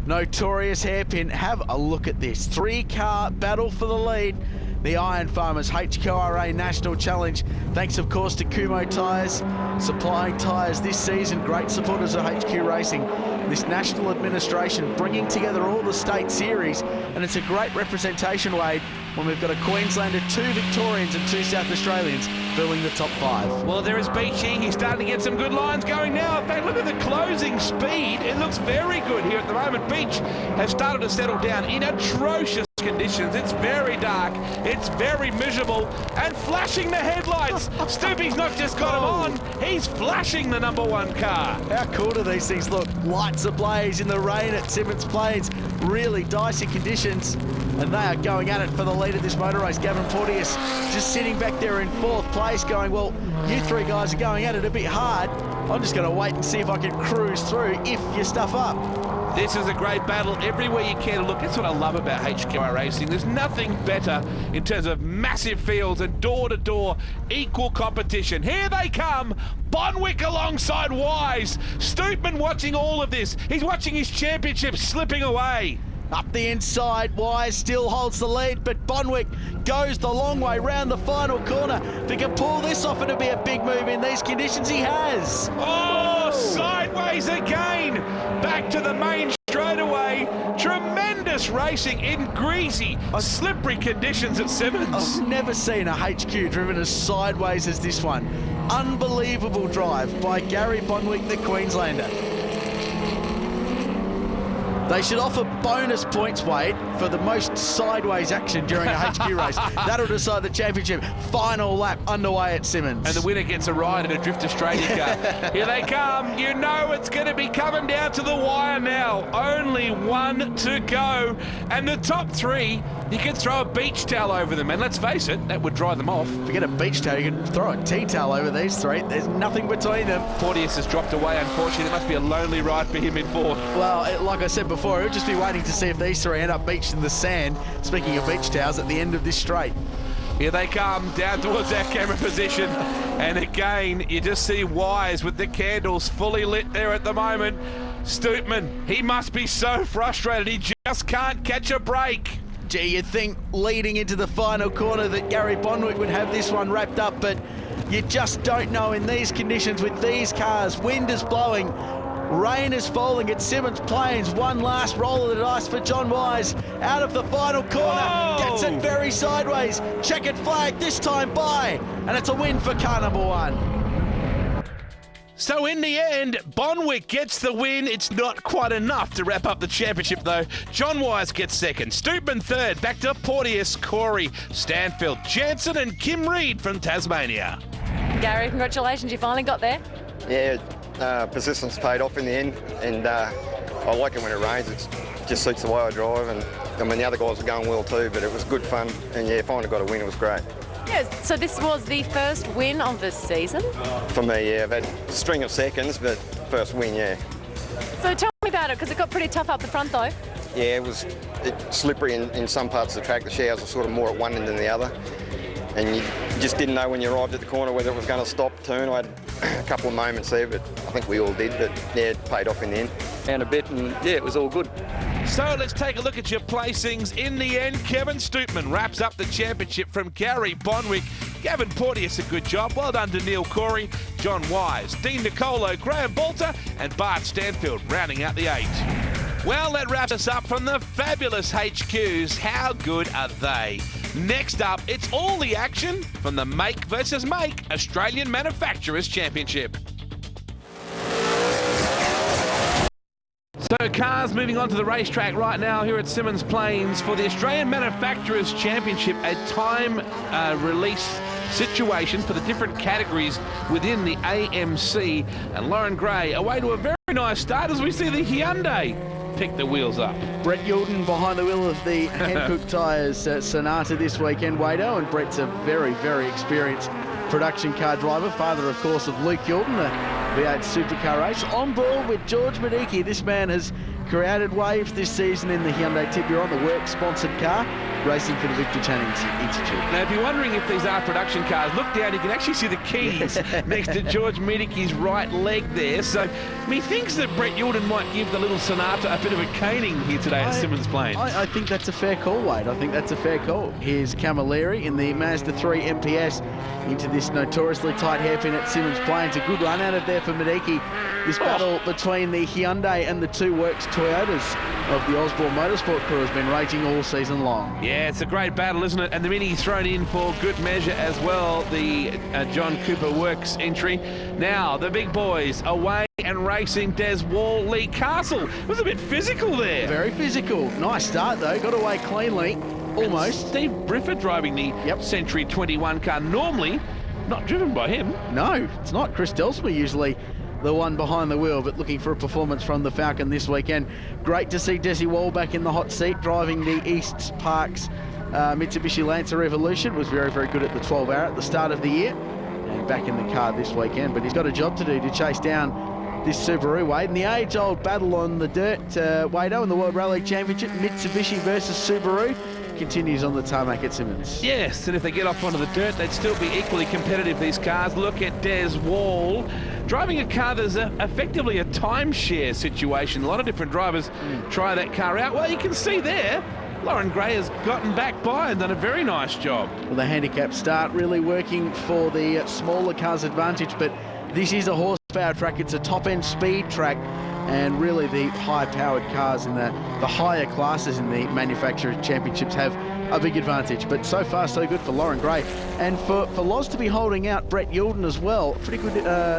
notorious hairpin. Have a look at this. 3-car battle for the lead. The Iron Farmers HQRA National Challenge. Thanks, of course, to Kumo Tyres, supplying tyres this season. Great supporters of HQ Racing. This national administration bringing together all the state series. And it's a great representation, Wade, when we've got a Queenslander, 2 Victorians and 2 South Australians filling the top 5. Well, there is Beachy. He's starting to get some good lines going now. In fact, look at the closing speed. It looks very good here at the moment. Beach has started to settle down in atrocious conditions. It's very dark, it's very miserable, and flashing the headlights. Stoopy's not just got them on, he's flashing the #1 car. How cool do these things look? Lights ablaze in the rain at Symmons Plains. Really dicey conditions, and they are going at it for the lead of this motor race. Gavin Porteous just sitting back there in 4th place going, well, you 3 guys are going at it a bit hard. I'm just going to wait and see if I can cruise through if you stuff up. This is a great battle everywhere you can look. That's what I love about HQR Racing. There's nothing better in terms of massive fields and door-to-door equal competition. Here they come. Bonwick alongside Wise. Stoopman watching all of this. He's watching his championship slipping away. Up the inside, Wise still holds the lead, but Bonwick goes the long way round the final corner. If he can pull this off, it'll be a big move in these conditions. He has. Oh, sideways again. Back to the main straightaway. Tremendous racing in greasy, slippery conditions at Symmons. I've never seen a HQ driven as sideways as this one. Unbelievable drive by Gary Bonwick, the Queenslander. They should offer bonus points, Wade, for the most sideways action during a HQ race. That'll decide the championship. Final lap underway at Symmons. And the winner gets a ride in a Drift Australia car. Here they come. You know it's going to be coming down to the wire now. Only 1 to go. And the top 3, you can throw a beach towel over them. And let's face it, that would dry them off. Forget a beach towel, you can throw a tea towel over these 3. There's nothing between them. Porteous has dropped away, unfortunately. It must be a lonely ride for him in 4th. Well, like I said before, he'll just be waiting to see if these 3 end up beached in the sand. Speaking of beach towels, at the end of this straight. Here they come, down towards our camera position. And again, you just see Wise with the candles fully lit there at the moment. Stoopman, he must be so frustrated. He just can't catch a break. Gee, you'd think leading into the final corner that Gary Bonwick would have this one wrapped up, but you just don't know in these conditions with these cars. Wind is blowing. Rain is falling at Symmons Plains. One last roll of the dice for John Wise. Out of the final corner. Whoa! Gets it very sideways. Checkered flag, this time by. And it's a win for car #1. So in the end, Bonwick gets the win. It's not quite enough to wrap up the championship, though. John Wise gets 2nd. Stoopman 3rd. Back to Porteous, Corey, Stanfield, Jansen and Kim Reed from Tasmania. Gary, congratulations. You finally got there. Yeah. Persistence paid off in the end, and I like it when it rains. It just suits the way I drive, and I mean the other guys were going well too, but it was good fun, and yeah, finally got a win. It was great. Yeah, so this was the first win of the season? For me, yeah, I've had a string of seconds, but first win, yeah. So tell me about it, because it got pretty tough up the front though. Yeah, it was slippery in some parts of the track. The showers were sort of more at one end than the other, and you just didn't know when you arrived at the corner whether it was going to stop, turn. I had a couple of moments there, but I think we all did, but yeah, it paid off in the end. And a bit, and yeah, it was all good. So let's take a look at your placings. In the end, Kevin Stoopman wraps up the championship from Gary Bonwick. Gavin Porteous, a good job. Well done to Neil Corey, John Wise, Dean Nicolo, Graham Bolter, and Bart Stanfield rounding out the 8. Well, that wraps us up from the fabulous HQs. How good are they? Next up, it's all the action from the Make versus Make Australian Manufacturers Championship. So cars moving on to the racetrack right now here at Symmons Plains for the Australian Manufacturers Championship, a time release situation for the different categories within the AMC. And Lauren Gray away to a very nice start as we see the Hyundai pick the wheels up. Brett Youlden behind the wheel of the Hankook Tyres Sonata this weekend, Wado, and Brett's a very, very experienced production car driver, father, of course, of Luke Youlden, the V8 supercar race. On board with George Medicki. This man has created waves this season in the Hyundai Tiburon, the work-sponsored car, racing for the Victor Channing Institute. Now, if you're wondering if these are production cars, look down, you can actually see the keys next to George Medicki's right leg there. So, methinks that Brett Youlden might give the little Sonata a bit of a caning here today at Symmons Plains. I think that's a fair call, Wade. I think that's a fair call. Here's Camilleri in the Mazda 3 MPS into this notoriously tight hairpin at Symmons Plains. A good run out of there for Medicki. This battle between the Hyundai and the two Works Toyotas of the Osborne Motorsport crew has been raging all season long. Yeah, it's a great battle, isn't it? And the Mini thrown in for good measure as well, the John Cooper Works entry. Now, the big boys away and racing. Des Wall, Lee Castle. It was a bit physical there. Very physical. Nice start, though. Got away cleanly, almost. And Steve Brifford driving the Century 21 car. Normally, not driven by him. No, it's not. Chris Delsmer usually the one behind the wheel, but looking for a performance from the Falcon this weekend. Great to see Desi Wall back in the hot seat, driving the East Park's Mitsubishi Lancer Evolution. Was very, very good at the 12 hour at the start of the year, and back in the car this weekend. But he's got a job to do to chase down this Subaru, Wade. And the age-old battle on the dirt, Wado, in the World Rally Championship, Mitsubishi versus Subaru, continues on the tarmac at Symmons. Yes, and if they get off onto the dirt, they'd still be equally competitive, these cars. Look at Des Wall driving a car that's effectively a timeshare situation. A lot of different drivers try that car out. Well, you can see there, Lauren Gray has gotten back by and done a very nice job. Well, the handicap start really working for the smaller cars' advantage, but this is a horsepower track. It's a top-end speed track, and really the high-powered cars in the higher classes in the manufacturers' championships have a big advantage. But so far, so good for Lauren Gray. And for Loz to be holding out Brett Youlden as well, pretty good,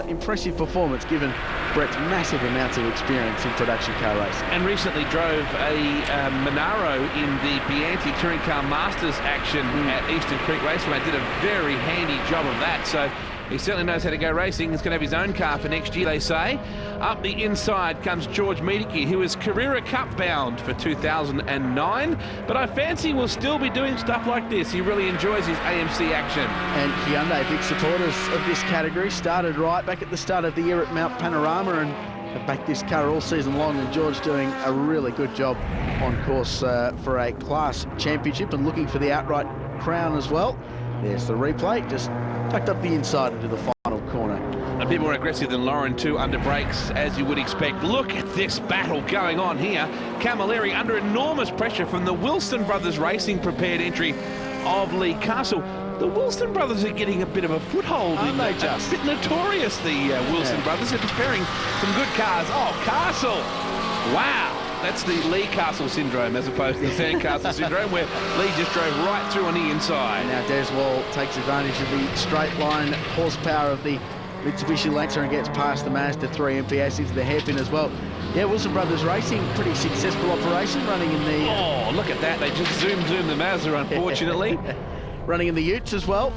impressive performance given Brett's massive amounts of experience in production car racing. And recently drove a Monaro in the Bianchi Touring Car Masters action at Eastern Creek Raceway. Did a very handy job of that. So he certainly knows how to go racing. He's going to have his own car for next year, they say. Up the inside comes George Medicki, who is Carrera Cup bound for 2009. But I fancy will still be doing stuff like this. He really enjoys his AMC action. And Hyundai, big supporters of this category, started right back at the start of the year at Mount Panorama and have backed this car all season long. And George doing a really good job on course for a class championship and looking for the outright crown as well. There's the replay, just tucked up the inside into the final corner. A bit more aggressive than Lauren, too, under brakes, as you would expect. Look at this battle going on here. Camilleri under enormous pressure from the Wilson Brothers Racing prepared entry of Lee Castle. The Wilson Brothers are getting a bit of a foothold. Aren't they just? A bit notorious, the Wilson Brothers are preparing some good cars. Oh, Castle! Wow! That's the Lee Castle syndrome as opposed to the Sandcastle syndrome, where Lee just drove right through on the inside. And now Des Wall takes advantage of the straight line horsepower of the Mitsubishi Lancer and gets past the Mazda 3 MPS into the hairpin as well. Yeah, Wilson Brothers Racing, pretty successful operation running in the... Oh, look at that. They just zoomed the Mazda, unfortunately. Running in the Utes as well.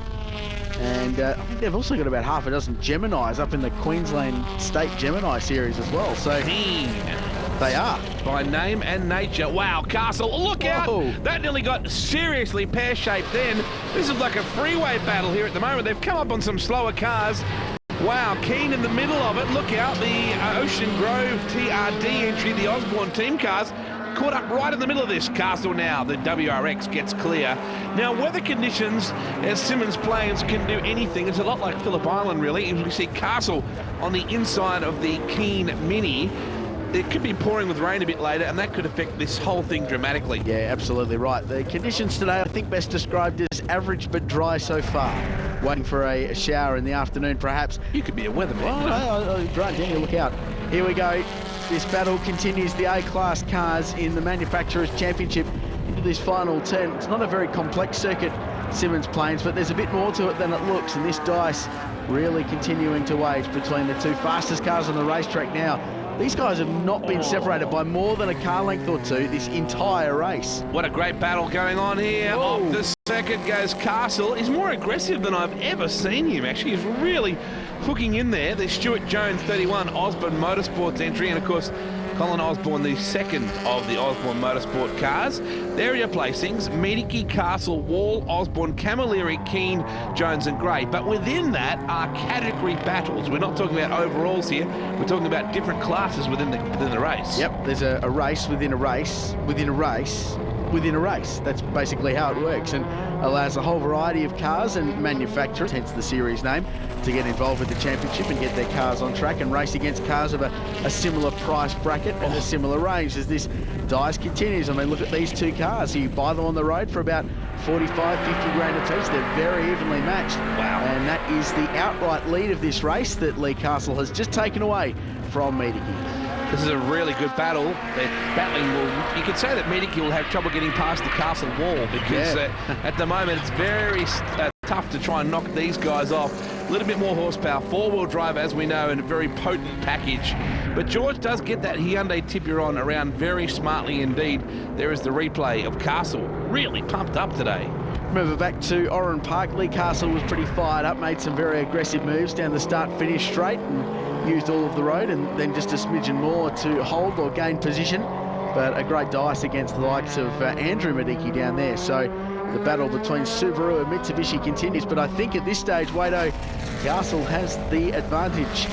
And I think they've also got about half a dozen Geminis up in the Queensland State Gemini Series as well. So they are. By name and nature. Wow, Castle, look out! That nearly got seriously pear-shaped then. This is like a freeway battle here at the moment. They've come up on some slower cars. Wow, Keane in the middle of it. Look out, the Ocean Grove TRD entry, the Osborne team cars. Caught up right in the middle of this. Castle now, the WRX gets clear. Now, weather conditions as Symmons Plains can do anything. It's a lot like Phillip Island, really. As we see Castle on the inside of the Keane Mini. It could be pouring with rain a bit later, and that could affect this whole thing dramatically. Yeah, absolutely right. The conditions today, I think, best described as average but dry so far. Waiting for a shower in the afternoon, perhaps. You could be a weatherman. Well, Grant, yeah, look out. Here we go. This battle continues. The A-Class cars in the Manufacturers' Championship into this final turn. It's not a very complex circuit, Symmons Plains, but there's a bit more to it than it looks, and this dice really continuing to wage between the two fastest cars on the racetrack now. These guys have not been separated by more than a car length or two this entire race. What a great battle going on here. Whoa. Off the second goes Castle. He's more aggressive than I've ever seen him, actually. He's really hooking in there. There's Stuart Jones, 31, Osborne Motorsports entry, and of course, Colin Osborne, the second of the Osborne Motorsport cars. There are your placings: Medicki, Castle, Wall, Osborne, Camilleri, Keane, Jones and Gray. But within that are category battles. We're not talking about overalls here. We're talking about different classes within the race. Yep, there's a race within a race within a race within a race. That's basically how it works, and allows a whole variety of cars and manufacturers, hence the series name, to get involved with the championship and get their cars on track and race against cars of a similar price bracket and a similar range as this dice continues. I mean, look at these two cars. You buy them on the road for about 45, 50 grand a piece. They're very evenly matched. Wow. And that is the outright lead of this race that Lee Castle has just taken away from Medicki. This is a really good battle. They're battling. Well, you could say that Medicki will have trouble getting past the Castle wall because at the moment it's very tough to try and knock these guys off. A little bit more horsepower, four-wheel drive, as we know, and a very potent package. But George does get that Hyundai Tiburon around very smartly indeed. There is the replay of Castle, really pumped up today. Remember back to Oran Park, Lee Castle was pretty fired up, made some very aggressive moves down the start-finish straight and used all of the road, and then just a smidgen more to hold or gain position. But a great dice against the likes of Andrew Medicki down there. So the battle between Subaru and Mitsubishi continues, but I think at this stage, Wado, Castle has the advantage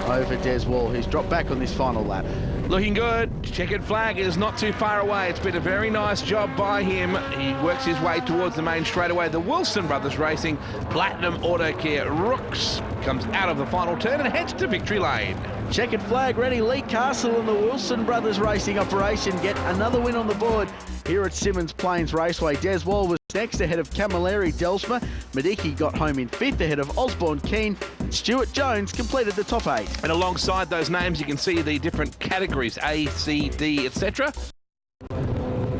over Des Wall, who's dropped back on this final lap. Looking good. Checkered flag is not too far away. It's been a very nice job by him. He works his way towards the main straightaway. The Wilson Brothers Racing Platinum Auto Care Rooks comes out of the final turn and heads to victory lane. Checkered flag ready. Lee Castle and the Wilson Brothers Racing operation get another win on the board here at Symmons Plains Raceway. Des Wall was next ahead of Camilleri Delsma. Medicki got home in fifth ahead of Osborne Keane. Stuart Jones completed the top 8. And alongside those names, you can see the different categories, A, C, D, etc.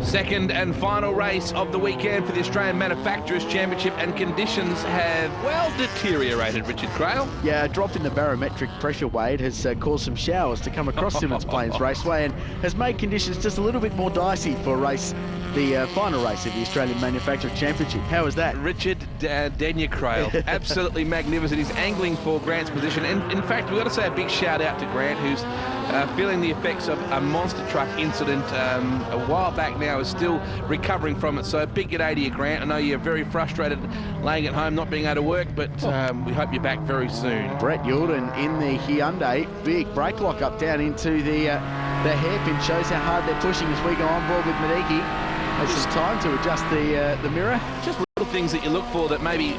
Second and final race of the weekend for the Australian Manufacturers Championship, and conditions have, well, deteriorated, Richard Crail. Yeah, a drop in the barometric pressure, Wade, has caused some showers to come across Symmons Plains Raceway and has made conditions just a little bit more dicey for the final race of the Australian Manufacturers Championship. How was that? Richard Denya Crail, absolutely magnificent. He's angling for Grant's position, and in fact, we've got to say a big shout out to Grant, who's feeling the effects of a monster truck incident a while back now, is still recovering from it. So a big g'day to you, Grant. I know you're very frustrated laying at home not being able to work, but we hope you're back very soon. Brett Yulden in the Hyundai, big brake lock up down into the hairpin, shows how hard they're pushing as we go on board with Medicki. Has some time to adjust the mirror. Just little things that you look for that maybe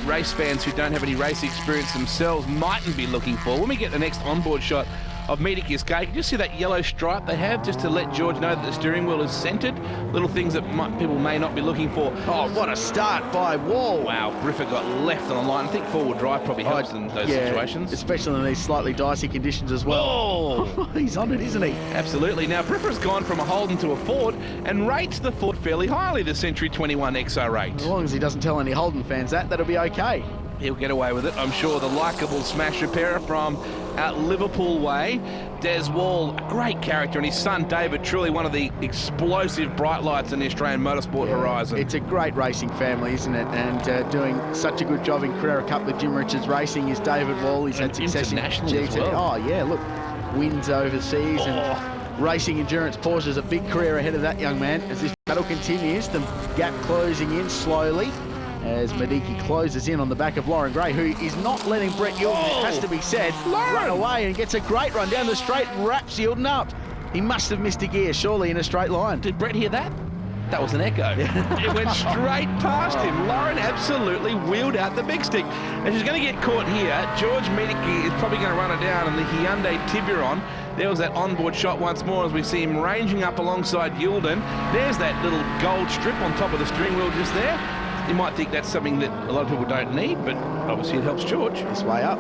race fans who don't have any race experience themselves mightn't be looking for. When we get the next onboard shot of Medicki's car, you can just see that yellow stripe they have just to let George know that the steering wheel is centred. Little things that people may not be looking for. Oh, what a start by Wall. Wow, Briffa got left on the line. I think four-wheel drive probably helps in those situations. Especially in these slightly dicey conditions as well. Oh! He's on it, isn't he? Absolutely. Now, Briffa's gone from a Holden to a Ford and rates the Ford fairly highly, the Century 21 XR8. As long as he doesn't tell any Holden fans that'll be okay. He'll get away with it, I'm sure. The likeable smash repairer from out Liverpool way. Des Wall, a great character, and his son David, truly one of the explosive bright lights in the Australian motorsport horizon. It's a great racing family, isn't it? And doing such a good job in Carrera Cup with Jim Richards Racing is David Wall. He's had success in GT. As well. Oh, yeah, look, wins overseas and racing endurance Porsches, a big career ahead of that young man. As this battle continues, the gap closing in slowly as Medicki closes in on the back of Lauren Gray, who is not letting Brett Yulden, it has to be said, run away, and gets a great run down the straight and wraps Yulden up. He must have missed a gear, surely, in a straight line. Did Brett hear that? That was an echo. It went straight past him. Lauren absolutely wheeled out the big stick. And she's going to get caught here. George Medicki is probably going to run her down in the Hyundai Tiburon. There was that onboard shot once more as we see him ranging up alongside Yulden. There's that little gold strip on top of the steering wheel just there. You might think that's something that a lot of people don't need, but obviously it helps George. This way up.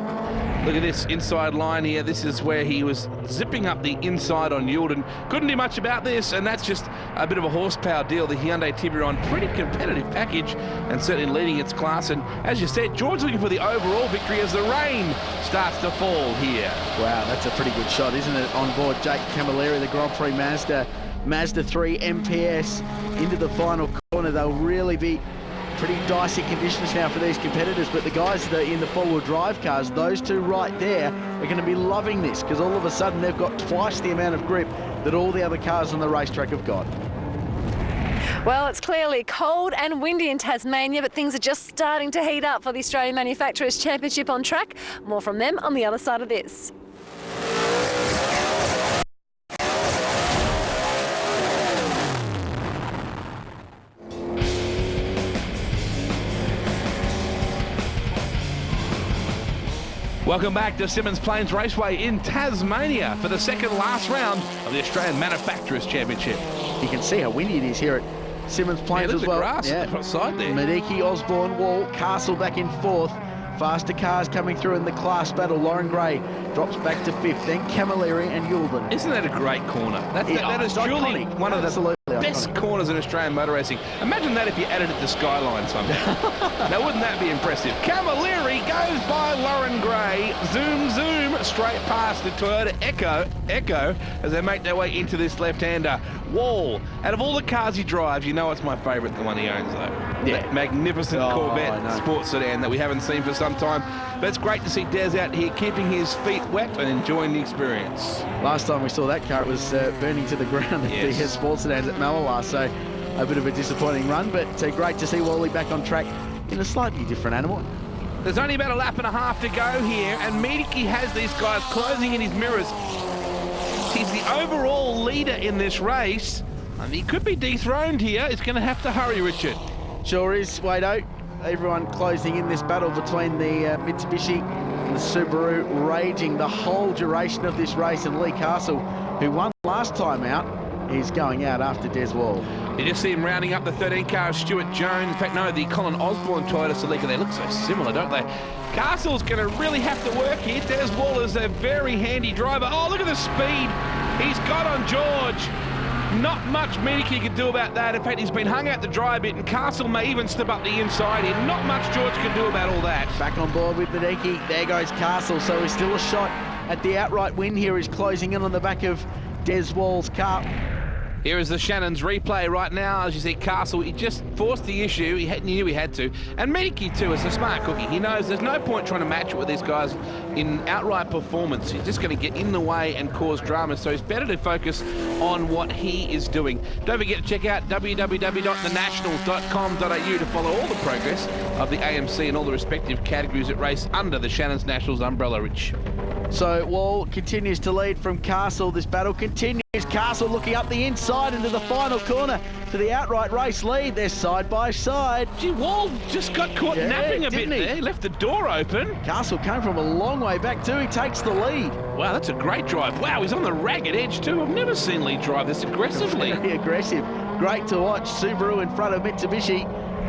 Look at this inside line here. This is where he was zipping up the inside on Yulden. Couldn't do much about this, and that's just a bit of a horsepower deal. The Hyundai Tiburon, pretty competitive package, and certainly leading its class. And as you said, George looking for the overall victory as the rain starts to fall here. Wow, that's a pretty good shot, isn't it? On board Jake Camilleri, the Grand Prix Mazda 3 MPS into the final corner. They'll really be pretty dicey conditions now for these competitors, but the guys that are in the four-wheel drive cars, those two right there, are going to be loving this because all of a sudden they've got twice the amount of grip that all the other cars on the racetrack have got. Well, it's clearly cold and windy in Tasmania, but things are just starting to heat up for the Australian Manufacturers Championship on track. More from them on the other side of this. Welcome back to Symmons Plains Raceway in Tasmania for the second last round of the Australian Manufacturers Championship. You can see how windy it is here at Symmons Plains as well. Grass on the front side there. Mediki, Osborne, Wall, Castle back in fourth. Faster cars coming through in the class battle. Lauren Gray drops back to fifth, then Camilleri and Yulden. Isn't that a great corner? That is truly one of the best corners in Australian motor racing. Imagine that if you added it to Skyline somehow. Now, wouldn't that be impressive? Camilleri goes by Lauren Gray. Zoom, zoom, straight past the Toyota Echo as they make their way into this left-hander. Wall, out of all the cars he drives, you know it's my favourite, the one he owns, though. Yeah. That magnificent Corvette sports sedan that we haven't seen for some time. But it's great to see Des out here keeping his feet wet and enjoying the experience. Last time we saw that car, it was burning to the ground at the sports sedans at Mallala, so a bit of a disappointing run, but great to see Wally back on track in a slightly different animal. There's only about a lap and a half to go here, and Mediki has these guys closing in his mirrors. He's the overall leader in this race, and he could be dethroned here. He's going to have to hurry, Richard. Sure is, Wado. Everyone closing in this battle between the Mitsubishi and the Subaru, raging the whole duration of this race, and Lee Castle, who won last time out, is going out after Des Wall. You just see him rounding up the 13 car of Stuart Jones. In fact, no, the Colin Osborne Toyota Celica. They look so similar, don't they? Castle's going to really have to work here. Des Wall is a very handy driver. Oh, look at the speed he's got on George. Not much Mediki can do about that. In fact, he's been hung out to dry a bit, and Castle may even step up the inside here. Not much George can do about all that. Back on board with Mediki. There goes Castle, so he's still a shot at the outright win here. He's closing in on the back of Des Wall's car. Here is the Shannon's replay right now. As you see, Castle, he just forced the issue. He knew he had to. And Mediki, too, is a smart cookie. He knows there's no point trying to match it with these guys in outright performance. He's just going to get in the way and cause drama. So it's better to focus on what he is doing. Don't forget to check out www.thenationals.com.au to follow all the progress of the AMC and all the respective categories that race under the Shannon's Nationals umbrella, Rich. So Wall continues to lead from Castle. This battle continues. Castle looking up the inside into the final corner to the outright race lead. They're side by side. Gee, Wall just got caught napping a bit there. He left the door open. Castle came from a long way back too. He takes the lead. Wow, that's a great drive. Wow, he's on the ragged edge too. I've never seen Lee drive this aggressively. Very aggressive. Great to watch. Subaru in front of Mitsubishi.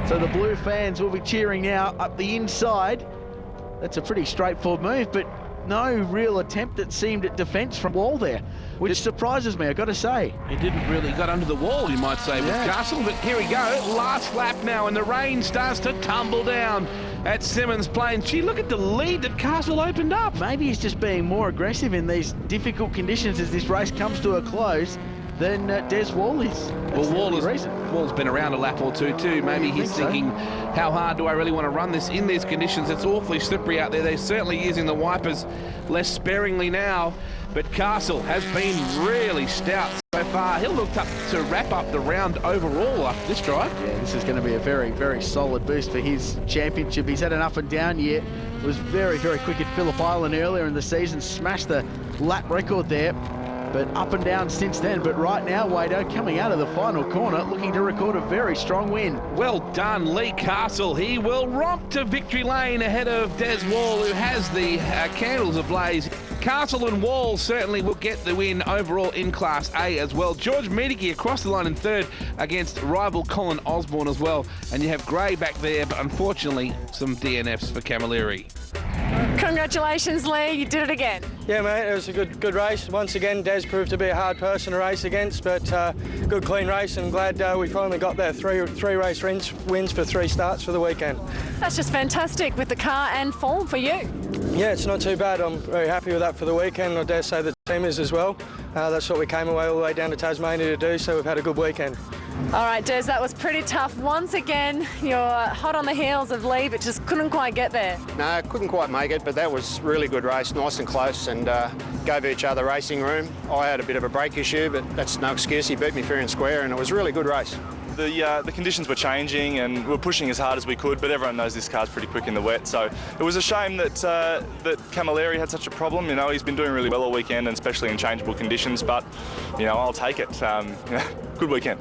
So the blue fans will be cheering now up the inside. That's a pretty straightforward move, but no real attempt that seemed at defence from Wall there, which surprises me, I've got to say. He didn't really got under the wall, you might say, with Castle, but here we go. Last lap now, and the rain starts to tumble down at Symmons Plains. Gee, look at the lead that Castle opened up. Maybe he's just being more aggressive in these difficult conditions as this race comes to a close than Des Wall is. Well, Wall's been around a lap or two too. Maybe he's thinking, how hard do I really want to run this in these conditions? It's awfully slippery out there. They're certainly using the wipers less sparingly now. But Castle has been really stout so far. He'll look up to wrap up the round overall after this drive. Yeah, this is going to be a very, very solid boost for his championship. He's had an up and down year. Was very, very quick at Phillip Island earlier in the season. Smashed the lap record there. But up and down since then. But right now, Wado coming out of the final corner, looking to record a very strong win. Well done, Lee Castle. He will romp to victory lane ahead of Des Wall, who has the candles ablaze. Castle and Wall certainly will get the win overall in Class A as well. George Mediki across the line in third against rival Colin Osborne as well. And you have Gray back there, but unfortunately some DNFs for Camilleri. Congratulations, Lee. You did it again. Yeah, mate. It was a good race. Once again, Des proved to be a hard person to race against, but good, clean race, and glad we finally got there. Three race wins for 3 starts for the weekend. That's just fantastic with the car and form for you. Yeah, it's not too bad. I'm very happy with that for the weekend. I dare say the team is as well. That's what we came away all the way down to Tasmania to do, so we've had a good weekend. All right, Des, that was pretty tough. Once again, you're hot on the heels of Lee, but just couldn't quite get there. No, couldn't quite make it, but that was really good race, nice and close, and gave each other racing room. I had a bit of a brake issue, but that's no excuse. He beat me fair and square, and it was a really good race. The conditions were changing and we were pushing as hard as we could, but everyone knows this car's pretty quick in the wet, so it was a shame that that Camilleri had such a problem. You know, he's been doing really well all weekend, and especially in changeable conditions, but, you know, I'll take it. Good weekend.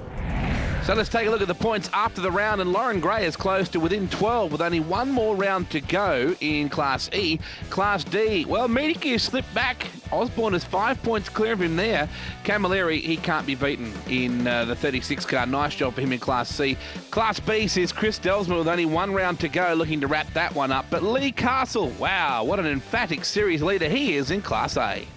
So let's take a look at the points after the round, and Lauren Gray is close to within 12 with only one more round to go in Class E. Class D, well, Medicare slipped back. Osborne is 5 points clear of him there. Camilleri, he can't be beaten in the 36 car. Nice job for him in Class C. Class B says Chris Delsman with only one round to go, looking to wrap that one up. But Lee Castle, wow, what an emphatic series leader he is in Class A.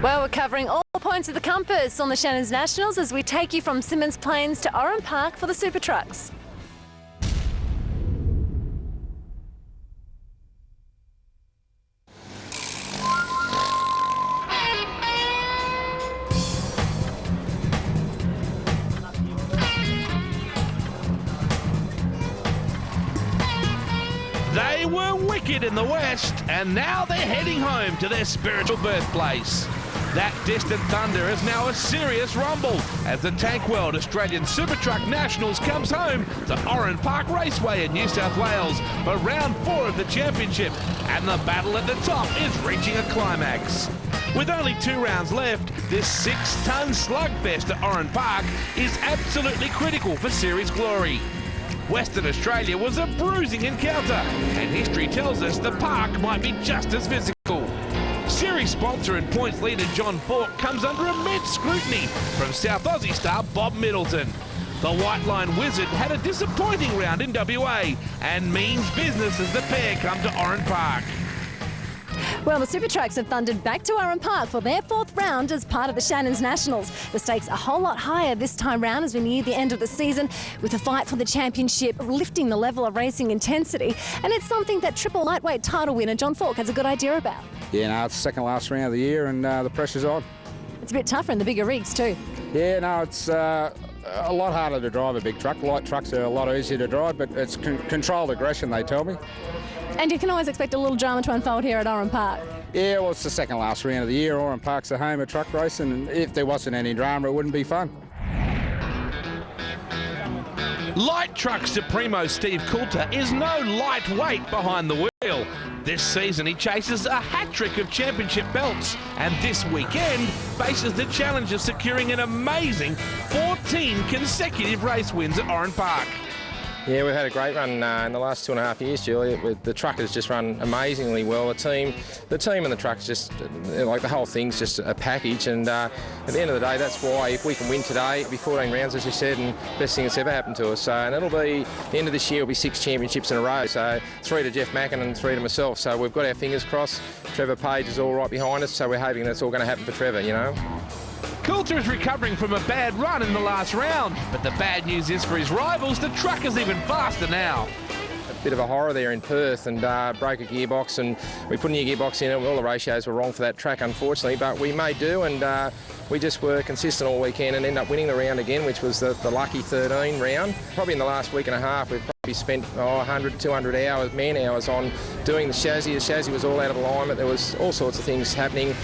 Well, we're covering all points of the compass on the Shannon's Nationals as we take you from Symmons Plains to Oran Park for the Super Trucks. They were wicked in the West, and now they're heading home to their spiritual birthplace. That distant thunder is now a serious rumble as the Tank World Australian Super Truck Nationals comes home to Oran Park Raceway in New South Wales for round 4 of the championship, and the battle at the top is reaching a climax. With only 2 rounds left, this 6-ton slugfest at Oran Park is absolutely critical for series glory. Western Australia was a bruising encounter, and history tells us the park might be just as physical. Series sponsor and points leader John Falk comes under immense scrutiny from South Aussie star Bob Middleton. The White Line Wizard had a disappointing round in WA and means business as the pair come to Oran Park. Well, the Super Trucks have thundered back to Oran Park for their 4th round as part of the Shannon's Nationals. The stakes are a whole lot higher this time round as we near the end of the season, with the fight for the championship lifting the level of racing intensity. And it's something that triple lightweight title winner John Falk has a good idea about. Yeah, no, it's the second last round of the year and the pressure's on. It's a bit tougher in the bigger rigs too. Yeah, no, it's a lot harder to drive a big truck. Light trucks are a lot easier to drive, but it's controlled aggression, they tell me. And you can always expect a little drama to unfold here at Oran Park. Yeah, well, it's the second last round of the year. Oran Park's a home of truck racing, and if there wasn't any drama, it wouldn't be fun. Light truck supremo Steve Coulter is no lightweight behind the wheel. This season he chases a hat-trick of championship belts, and this weekend faces the challenge of securing an amazing 14 consecutive race wins at Oran Park. Yeah, we've had a great run in the last 2.5 years, Julie. The truck has just run amazingly well. The team and the truck's just, like, the whole thing's just a package, and at the end of the day, that's why if we can win today, it'll be 14 rounds, as you said, and best thing that's ever happened to us. So, and it'll be, the end of this year, will be 6 championships in a row, so 3 to Jeff Mackin and 3 to myself. So we've got our fingers crossed. Trevor Page is all right behind us, so we're hoping that's all going to happen for Trevor, you know. Coulter is recovering from a bad run in the last round, but the bad news is for his rivals, the truck is even faster now. A bit of a horror there in Perth, and broke a gearbox, and we put a new gearbox in it. All the ratios were wrong for that track, unfortunately, but we made do, and we just were consistent all weekend and ended up winning the round again, which was the lucky 13 round. Probably in the last week and a half, we've probably spent 100, 200 hours, man hours on doing the chassis. The chassis was all out of alignment. There was all sorts of things happening.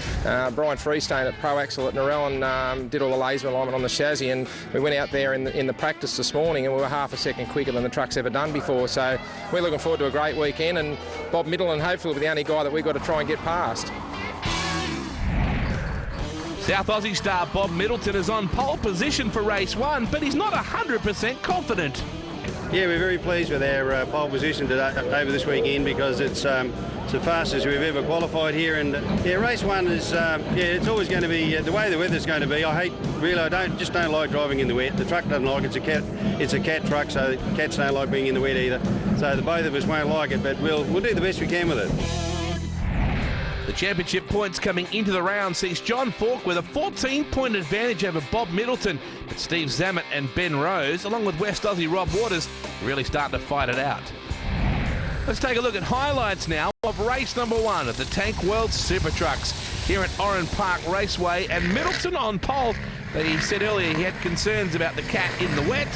Brian Freestone at Pro Axle at Narellan did all the laser alignment on the chassis, and we went out there in the practice this morning and we were half a second quicker than the truck's ever done before. So we're looking forward to a great weekend, and Bob Middleton hopefully will be the only guy that we've got to try and get past. South Aussie star Bob Middleton is on pole position for race 1, but he's not 100% confident. Yeah, we're very pleased with our pole position today, over this weekend, because it's the fastest we've ever qualified here. And yeah, race 1 is it's always going to be the way the weather's going to be. I just don't like driving in the wet. The truck doesn't like it. It's a cat truck, so cats don't like being in the wet either. So the both of us won't like it, but we'll do the best we can with it. The championship points coming into the round sees John Falk with a 14-point advantage over Bob Middleton, but Steve Zammit and Ben Rose, along with West Aussie Rob Waters, really starting to fight it out. Let's take a look at highlights now of race number 1 of the Tank World Super Trucks here at Oran Park Raceway, and Middleton on pole But he said earlier he had concerns about the cat in the wet.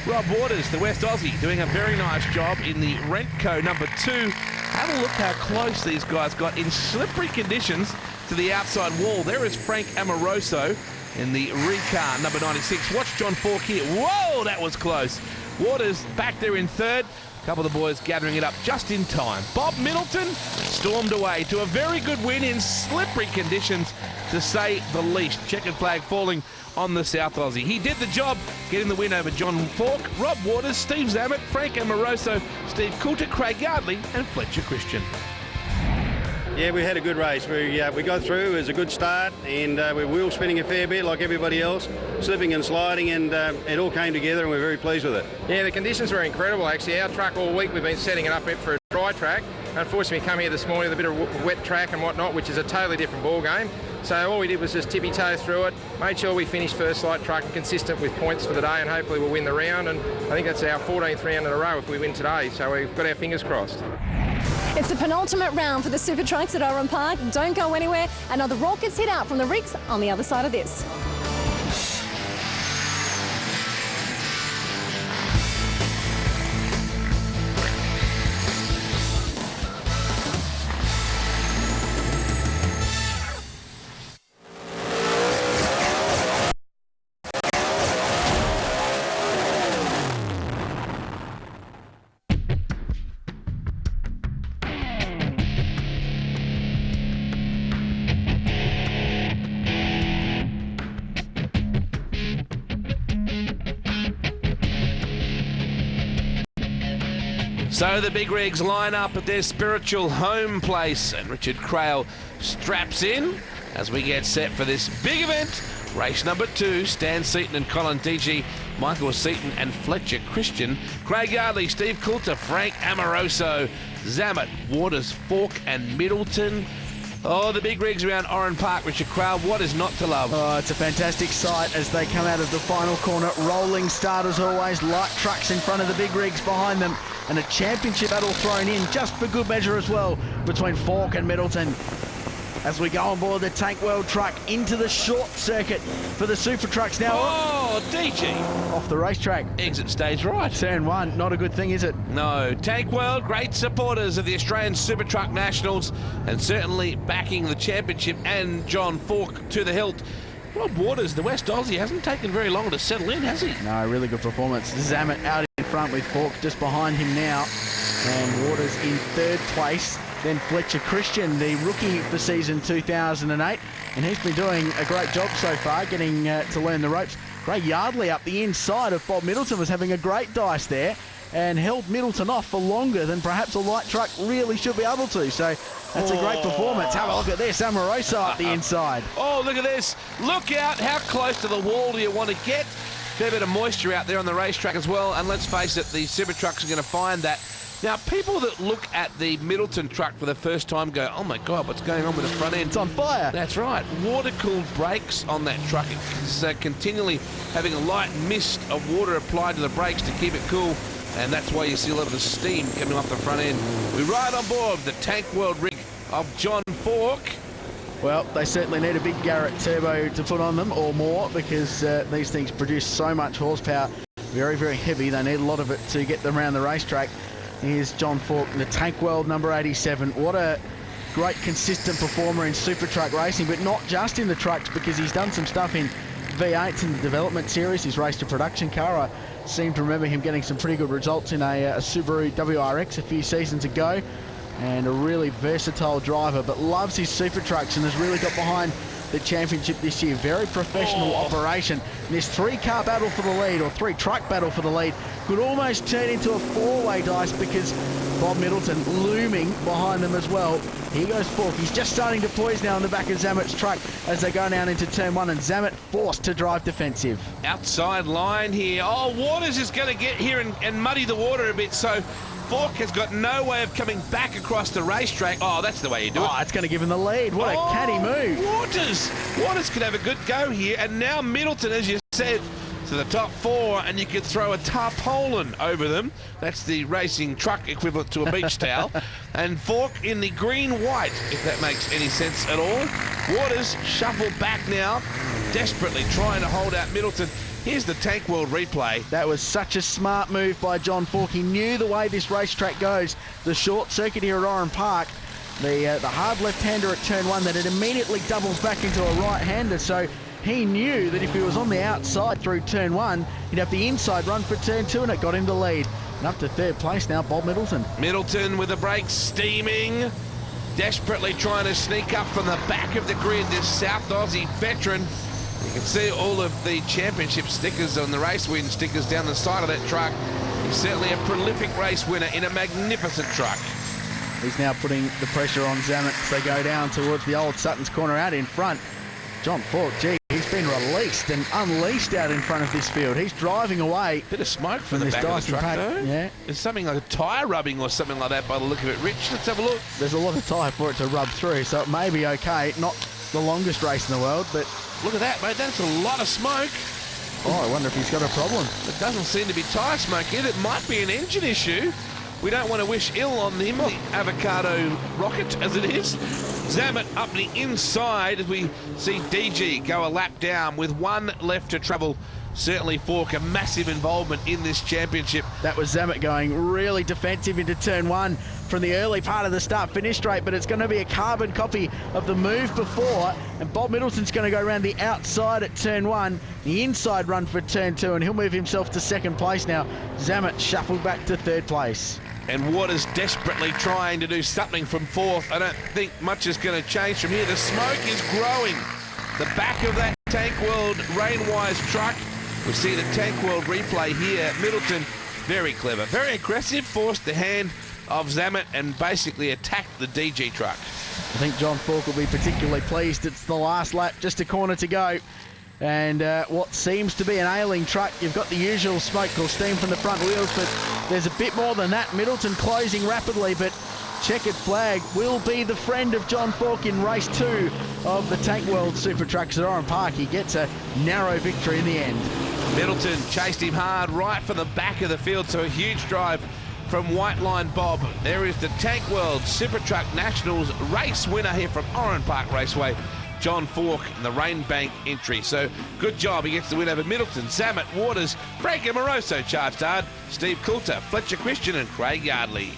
Rob Waters, the West Aussie, doing a very nice job in the Rentco number 2. Have a look how close these guys got in slippery conditions to the outside wall. There is Frank Amoroso in the Recar number 96. Watch John Falk here. Whoa, that was close. Waters back there in third. A couple of the boys gathering it up just in time. Bob Middleton stormed away to a very good win in slippery conditions, to say the least. Checkered flag falling on the South Aussie. He did the job, getting the win over John Falk, Rob Waters, Steve Zammit, Frank Amoroso, Steve Coulter, Craig Yardley and Fletcher Christian. Yeah, we had a good race. We got through. It was a good start, and we were wheel spinning a fair bit like everybody else, slipping and sliding, and it all came together, and we're very pleased with it. Yeah, the conditions were incredible, actually. Our truck all week, we've been setting it up for a dry track. Unfortunately, we come here this morning with a bit of wet track and whatnot, which is a totally different ball game. So all we did was just tippy-toe through it, made sure we finished first light truck and consistent with points for the day, and hopefully we'll win the round. And I think that's our 14th round in a row if we win today, so we've got our fingers crossed. It's the penultimate round for the Super Trucks at Oran Park. Don't go anywhere. Another rockets hit out from the rigs on the other side of this. So the big rigs line up at their spiritual home place, and Richard Crail straps in as we get set for this big event. Race number 2, Stan Seaton and Colin Deege, Michael Seaton and Fletcher Christian, Craig Yardley, Steve Coulter, Frank Amoroso, Zammit, Waters, Falk and Middleton. Oh, the big rigs around Oran Park, Richard Crail, what is not to love? Oh, it's a fantastic sight as they come out of the final corner. Rolling start as always, light trucks in front of the big rigs behind them, and a championship battle thrown in just for good measure as well between Falk and Middleton. As we go on board the Tank World truck into the short circuit for the Super Trucks now. Oh, DG! Off the racetrack. Exit stage right. Turn 1, not a good thing, is it? No. Tank World, great supporters of the Australian Super Truck Nationals, and certainly backing the championship and John Falk to the hilt. Rob Waters, the West Aussie, hasn't taken very long to settle in, has he? No, really good performance. Zammit out in front with Falk just behind him now, and Waters in third place. Then Fletcher Christian, the rookie for season 2008, and he's been doing a great job so far, getting to learn the ropes. Craig Yardley up the inside of Bob Middleton was having a great dice there and held Middleton off for longer than perhaps a light truck really should be able to. So that's a great performance. Have a look at this, Amoroso up the inside. Oh, look at this. Look out. How close to the wall do you want to get? Fair bit of moisture out there on the racetrack as well, and let's face it, the Super Trucks are going to find that. Now, people that look at the Middleton truck for the first time go, oh my God, what's going on with the front end? It's on fire. That's right. Water-cooled brakes on that truck. It's continually having a light mist of water applied to the brakes to keep it cool, and that's why you see a lot of the steam coming off the front end. We ride on board the Tank World rig of John Falk. Well, they certainly need a big Garrett turbo to put on them, or more, because these things produce so much horsepower. Very, very heavy. They need a lot of it to get them around the racetrack. Here's John Falk, the Tank World number 87. What a great consistent performer in Super Truck racing, but not just in the trucks, because he's done some stuff in V8s in the development series. He's raced a production car. I seem to remember him getting some pretty good results in a Subaru WRX a few seasons ago, and a really versatile driver, but loves his Super Trucks and has really got behind the championship this year. Very professional operation. And this 3-car battle for the lead, or 3-truck battle for the lead, could almost turn into a 4-way dice, because Bob Middleton looming behind them as well. Here goes Falk. He's just starting to poise now on the back of Zammit's truck as they go down into turn 1, and Zammit forced to drive defensive. Outside line here. Oh, Waters is going to get here and muddy the water a bit, so Falk has got no way of coming back across the racetrack. Oh, that's the way you do it. Oh, it's going to give him the lead. What a canny move. Waters could have a good go here, and now Middleton, as you said, to the top 4, and you could throw a tarpaulin over them. That's the racing truck equivalent to a beach towel. And Falk in the green-white, if that makes any sense at all. Waters shuffled back now, desperately trying to hold out Middleton. Here's the Tank World replay. That was such a smart move by John Falk. He knew the way this racetrack goes. The short circuit here at Oran Park, the hard left-hander at turn 1, that it immediately doubles back into a right-hander. So he knew that if he was on the outside through turn 1, he'd have the inside run for turn 2, and it got him the lead. And up to third place now, Bob Middleton. Middleton with the brakes steaming, desperately trying to sneak up from the back of the grid, this South Aussie veteran. You can see all of the championship stickers on the race win stickers down the side of that truck. He's certainly a prolific race winner in a magnificent truck. He's now putting the pressure on Zamet as they go down towards the old Sutton's Corner out in front. John Falk, gee, he's been released and unleashed out in front of this field. He's driving away. Bit of smoke from the back of the truck, though. Yeah. There's something like a tyre rubbing or something like that by the look of it. Rich, let's have a look. There's a lot of tyre for it to rub through, so it may be okay. Not the longest race in the world, but... Look at that, mate. That's a lot of smoke. Oh, I wonder if he's got a problem. It doesn't seem to be tyre smoke either. It might be an engine issue. We don't want to wish ill on him, the avocado rocket, as it is. Zamet up the inside as we see DG go a lap down with 1 left to travel. Certainly Falk, a massive involvement in this championship. That was Zamet going really defensive into turn 1 from the early part of the start-finish straight, but it's going to be a carbon copy of the move before, and Bob Middleton's going to go around the outside at turn 1, the inside run for turn 2, and he'll move himself to second place now. Zamet shuffled back to third place. And Waters desperately trying to do something from 4th. I don't think much is going to change from here. The smoke is growing. The back of that Tank World rain-wise truck. We see the Tank World replay here. Middleton, very clever, very aggressive, forced the hand of Zamet and basically attacked the DG truck. I think John Falk will be particularly pleased. It's the last lap, just a corner to go. And what seems to be an ailing truck, you've got the usual smoke or steam from the front wheels, but there's a bit more than that. Middleton closing rapidly, but checkered flag will be the friend of John Falk in race 2 of the Tank World Super Trucks at Oran Park. He gets a narrow victory in the end. Middleton chased him hard right from the back of the field, so a huge drive from White Line Bob. There is the Tank World Super Truck Nationals race winner here from Oran Park Raceway, John Falk, in the rain bank entry. So good job, he gets the win over Middleton, Zamet, Waters, Frank Amoroso charged hard, Steve Coulter, Fletcher Christian and Craig Yardley.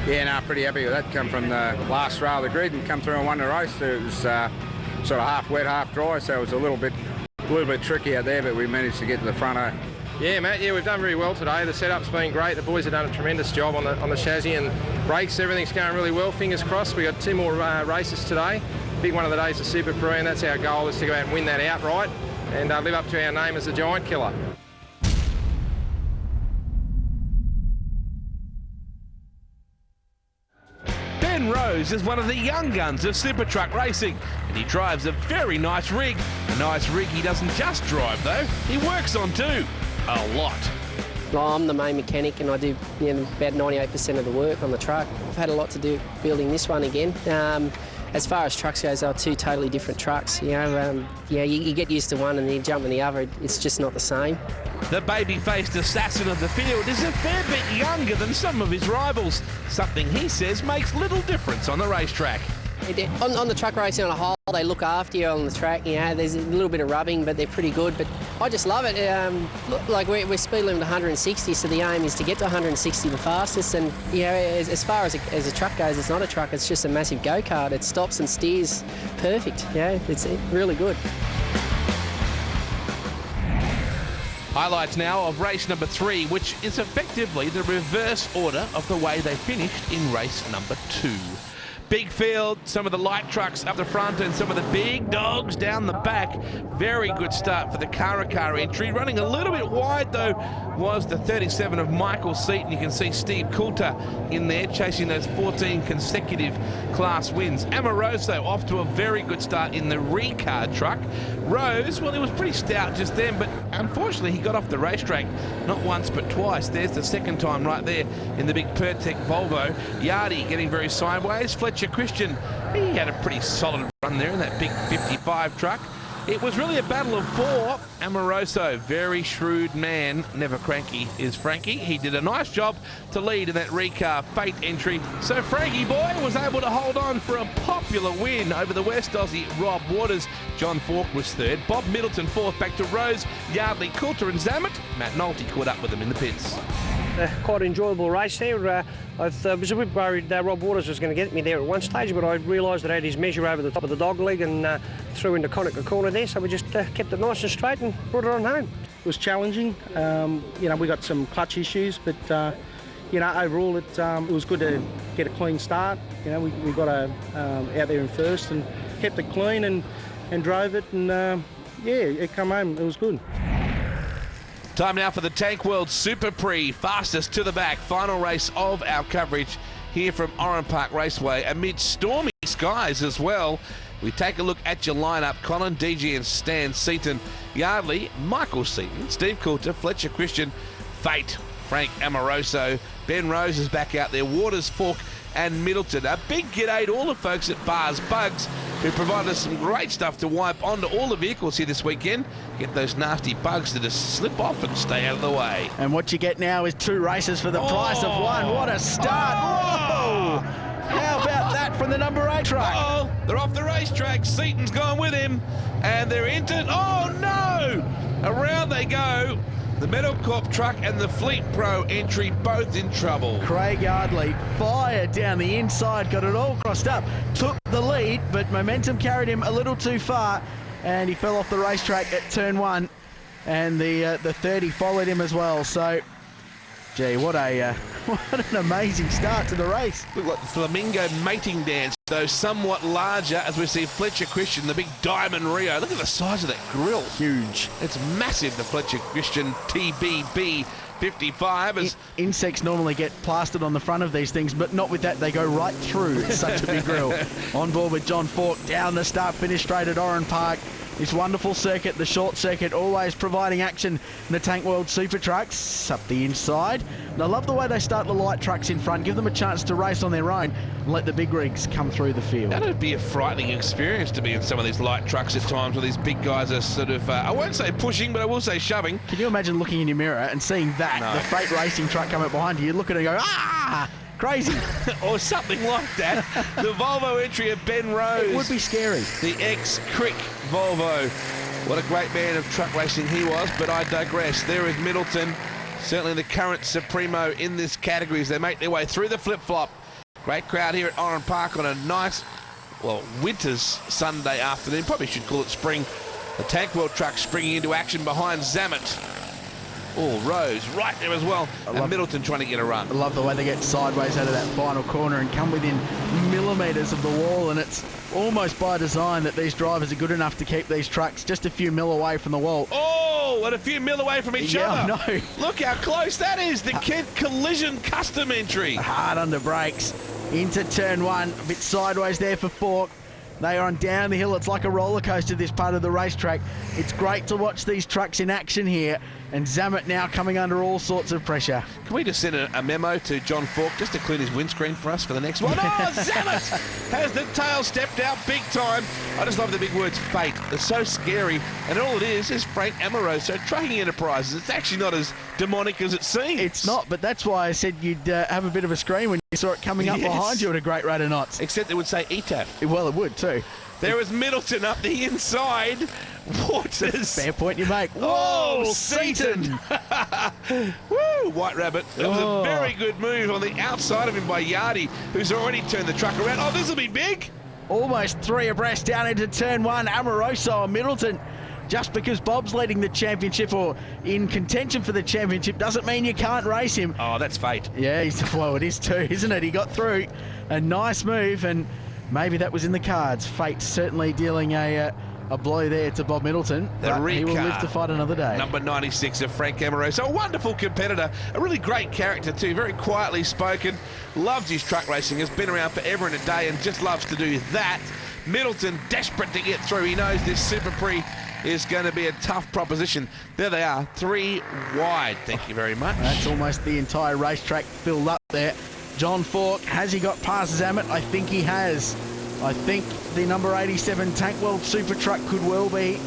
Yeah, no, pretty happy with that. Come from the last row of the grid and come through and won the race. It was sort of half wet, half dry, so it was a little bit tricky out there, but we managed to get to the front. Yeah, Matt, yeah, we've done very well today. The setup's been great. The boys have done a tremendous job on the chassis and brakes. Everything's going really well. Fingers crossed. We've got 2 more races today. Big one of the days is Super Prix, and that's our goal, is to go out and win that outright and live up to our name as the Giant Killer. Ben Rose is one of the young guns of Super Truck racing, and he drives a very nice rig. A nice rig he doesn't just drive, though. He works on too. A lot. Well, I'm the main mechanic, and I do about 98% of the work on the truck. I've had a lot to do building this one again. As far as trucks goes, they're 2 totally different trucks. You get used to one and then you jump in the other. It's just not the same. The baby-faced assassin of the field is a fair bit younger than some of his rivals, something he says makes little difference on the racetrack. On the truck racing on a whole, they look after you on the track. There's a little bit of rubbing, but they're pretty good. But I just love it. Like we're speed limit 160, so the aim is to get to 160 the fastest. And as far as a truck goes, it's not a truck. It's just a massive go-kart. It stops and steers perfect. It's really good. Highlights now of race number 3, which is effectively the reverse order of the way they finished in race number 2. Big field, some of the light trucks up the front and some of the big dogs down the back. Very good start for the Carrera Cup entry. Running a little bit wide, though, was the 37 of Michael Seaton. You can see Steve Coulter in there chasing those 14 consecutive class wins. Amoroso off to a very good start in the Recard truck. Rose, well, he was pretty stout just then, but unfortunately he got off the racetrack not once but twice. There's the second time right there in the big Pertec Volvo. Yardy getting very sideways. Fletcher Christian, he had a pretty solid run there in that big 55 truck. It was really a battle of four. Amoroso, very shrewd man, never cranky, is Frankie. He did a nice job to lead in that Recar Fate entry. So Frankie boy was able to hold on for a popular win over the West Aussie Rob Waters. John Falk was third. Bob Middleton fourth, back to Rose, Yardley, Coulter and Zammit. Matt Nolte caught up with them in the pits. Quite an enjoyable race there. I was a bit worried Rob Waters was going to get me there at one stage, but I realised that I had his measure over the top of the dog leg and threw into Conacher Corner there, so we just kept it nice and straight and brought it on home. It was challenging. You know, we got some clutch issues, but you know, overall it was good to get a clean start. You know, we got out there in first and kept it clean and drove it, and yeah, it come home. It was good. Time now for the Tank World Super Prix, fastest to the back, final race of our coverage here from Oran Park Raceway amid stormy skies as well. We take a look at your lineup: Colin DG and Stan Seaton, Yardley, Michael Seaton, Steve Coulter, Fletcher Christian, Fate, Frank Amoroso, Ben Rose is back out there, Waters, Falk and Middleton. A big g'day to all the folks at Bars Bugs who provided us some great stuff to wipe onto all the vehicles here this weekend. Get those nasty bugs to just slip off and stay out of the way. And what you get now is 2 races for the price of 1. What a start! Whoa! How about that from the number 8 truck? Uh-oh, they're off the racetrack. Seaton's gone with him, and they're into... Oh no! Around they go. The Metal Corp truck and the Fleet Pro entry both in trouble. Craig Yardley fired down the inside, got it all crossed up, took the lead, but momentum carried him a little too far, and he fell off the racetrack at turn 1, and the 30 followed him as well. So, gee, what an amazing start to the race. Look like the flamingo mating dance, though somewhat larger, as we see Fletcher Christian, the big Diamond Rio. Look at the size of that grille. Huge. It's massive, the Fletcher Christian TBB 55. Insects normally get plastered on the front of these things, but not with that. They go right through. It's such a big grille. On board with John Falk down the start-finish straight at Oran Park. This wonderful circuit, the short circuit, always providing action in the Tank World Super Trucks up the inside. And I love the way they start the light trucks in front, give them a chance to race on their own and let the big rigs come through the field. That would be a frightening experience to be in some of these light trucks at times where these big guys are sort of, I won't say pushing, but I will say shoving. Can you imagine looking in your mirror and seeing that, the freight racing truck come up behind you, you look at it and go, ah! Crazy. Or something like that. The Volvo entry of Ben Rose. It would be scary. The ex-Crick Volvo. What a great man of truck racing he was, but I digress. There is Middleton, certainly the current Supremo in this category as they make their way through the flip-flop. Great crowd here at Oran Park on a nice, well, winter's Sunday afternoon. Probably should call it spring. The Tank World truck springing into action behind Zammit. Oh, Rose right there as well. And Middleton trying to get a run. I love the way they get sideways out of that final corner and come within millimetres of the wall, and it's almost by design that these drivers are good enough to keep these trucks just a few mil away from the wall. Oh, and a few mil away from each other. I know. Look how close that is. The Kent Collision Custom entry. Hard under brakes into turn 1. A bit sideways there for Falk. They are on down the hill. It's like a roller coaster, this part of the racetrack. It's great to watch these trucks in action here. And Zammit now coming under all sorts of pressure. Can we just send a memo to John Falk just to clean his windscreen for us for the next one? Oh, Zammit has the tail stepped out big time. I just love the big words fate. They're so scary. And all it is Frank Amoroso Trucking Enterprises. It's actually not as demonic as it seems. It's not, but that's why I said you'd have a bit of a scream when you saw it coming up behind you at a great rate of knots. Except it would say ETAF. Well, it would too. There was Middleton up the inside. Waters. Fair point you make. Whoa, Whoa, Seaton. Woo, White Rabbit. That was a very good move on the outside of him by Yardy, who's already turned the truck around. Oh, this will be big. Almost 3 abreast down into turn 1. Amoroso and Middleton. Just because Bob's leading the championship or in contention for the championship doesn't mean you can't race him. Oh, that's fate. Yeah, well, it is too, isn't it? He got through. A nice move, and maybe that was in the cards. Fate certainly dealing a blow there to Bob Middleton. But he will live to fight another day. Number 96 of Frank Amoroso. A wonderful competitor. A really great character too. Very quietly spoken. Loves his truck racing. Has been around forever and a day and just loves to do that. Middleton desperate to get through. He knows this Super Prix is going to be a tough proposition. There they are. 3 wide. Thank you very much. That's almost the entire racetrack filled up there. John Falk, has he got past Zammit? I think he has. I think the number 87 Tank World Super Truck could well be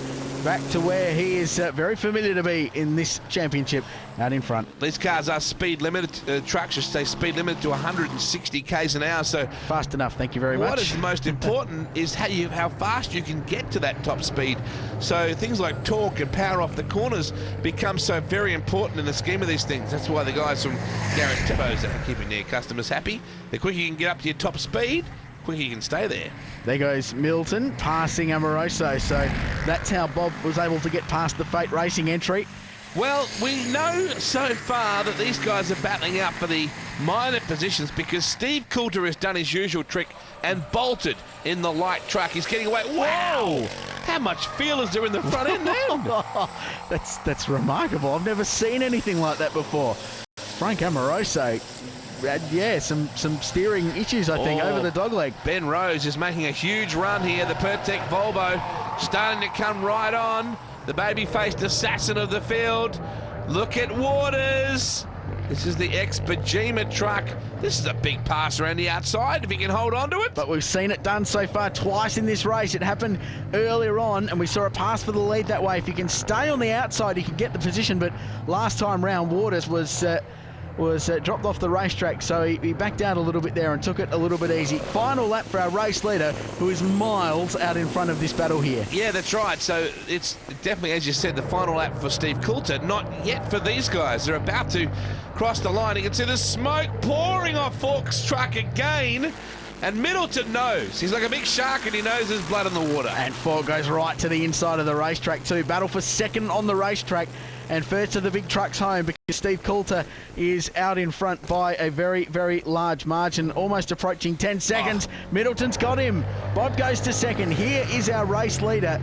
back to where he is very familiar to be in this championship, out in front. These cars are speed limited, trucks should say speed limited to 160 k's an hour, so fast enough, thank you very much. What is most important is how fast you can get to that top speed. So things like torque and power off the corners become so very important in the scheme of these things. That's why the guys from Garrett Tippos are keeping their customers happy. The quicker you can get up to your top speed, quicker you can stay there. There goes Middleton passing Amoroso, so that's how Bob was able to get past the Fate Racing entry. Well, we know so far that these guys are battling out for the minor positions because Steve Coulter has done his usual trick and bolted in the light truck. He's getting away. Wow! How much feel is there in the front end now? That's remarkable. I've never seen anything like that before. Frank Amoroso had, some steering issues, I think, over the dogleg. Ben Rose is making a huge run here. The Pertec Volvo starting to come right on. The baby-faced assassin of the field. Look at Waters. This is the ex-Bajima truck. This is a big pass around the outside if he can hold on to it. But we've seen it done so far twice in this race. It happened earlier on, and we saw a pass for the lead that way. If he can stay on the outside, he can get the position. But last time round, Waters was dropped off the racetrack, so he backed out a little bit there and took it a little bit easy. Final lap for our race leader, who is miles out in front of this battle here. Yeah, that's right. So it's definitely, as you said, the final lap for Steve Coulter. Not yet for these guys. They're about to cross the line. You can see the smoke pouring off Falk's truck again. And Middleton knows. He's like a big shark and he knows there's blood in the water. And Falk goes right to the inside of the racetrack too. Battle for second on the racetrack. And first of the big trucks home because Steve Coulter is out in front by a very, very large margin, almost approaching 10 seconds. Middleton's got him. Bob goes to second. Here is our race leader.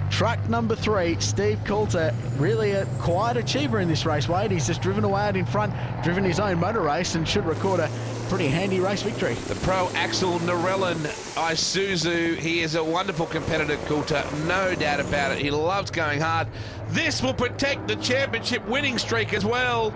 Truck number 3, Steve Coulter, really a quiet achiever in this race, Wade. He's just driven away out in front, driven his own motor race and should record a pretty handy race victory. The pro Axel Narellan Isuzu, he is a wonderful competitor, Coulter, no doubt about it. He loves going hard. This will protect the championship winning streak as well.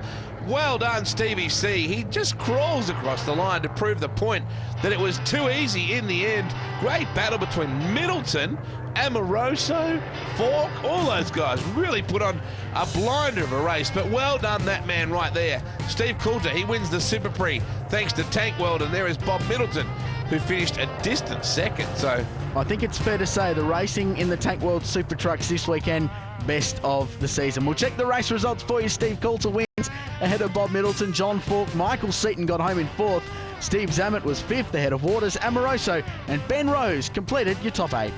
Well done, Stevie C. He just crawls across the line to prove the point that it was too easy in the end. Great battle between Middleton, Amoroso, Falk, all those guys really put on a blinder of a race, but well done that man right there. Steve Coulter, he wins the Super Prix thanks to Tank World, and there is Bob Middleton, who finished a distant second. So I think it's fair to say the racing in the Tank World Super Trucks this weekend, best of the season. We'll check the race results for you. Steve Coulter wins ahead of Bob Middleton. John Falk, Michael Seaton got home in 4th. Steve Zammit was 5th ahead of Waters, Amoroso and Ben Rose completed your top 8.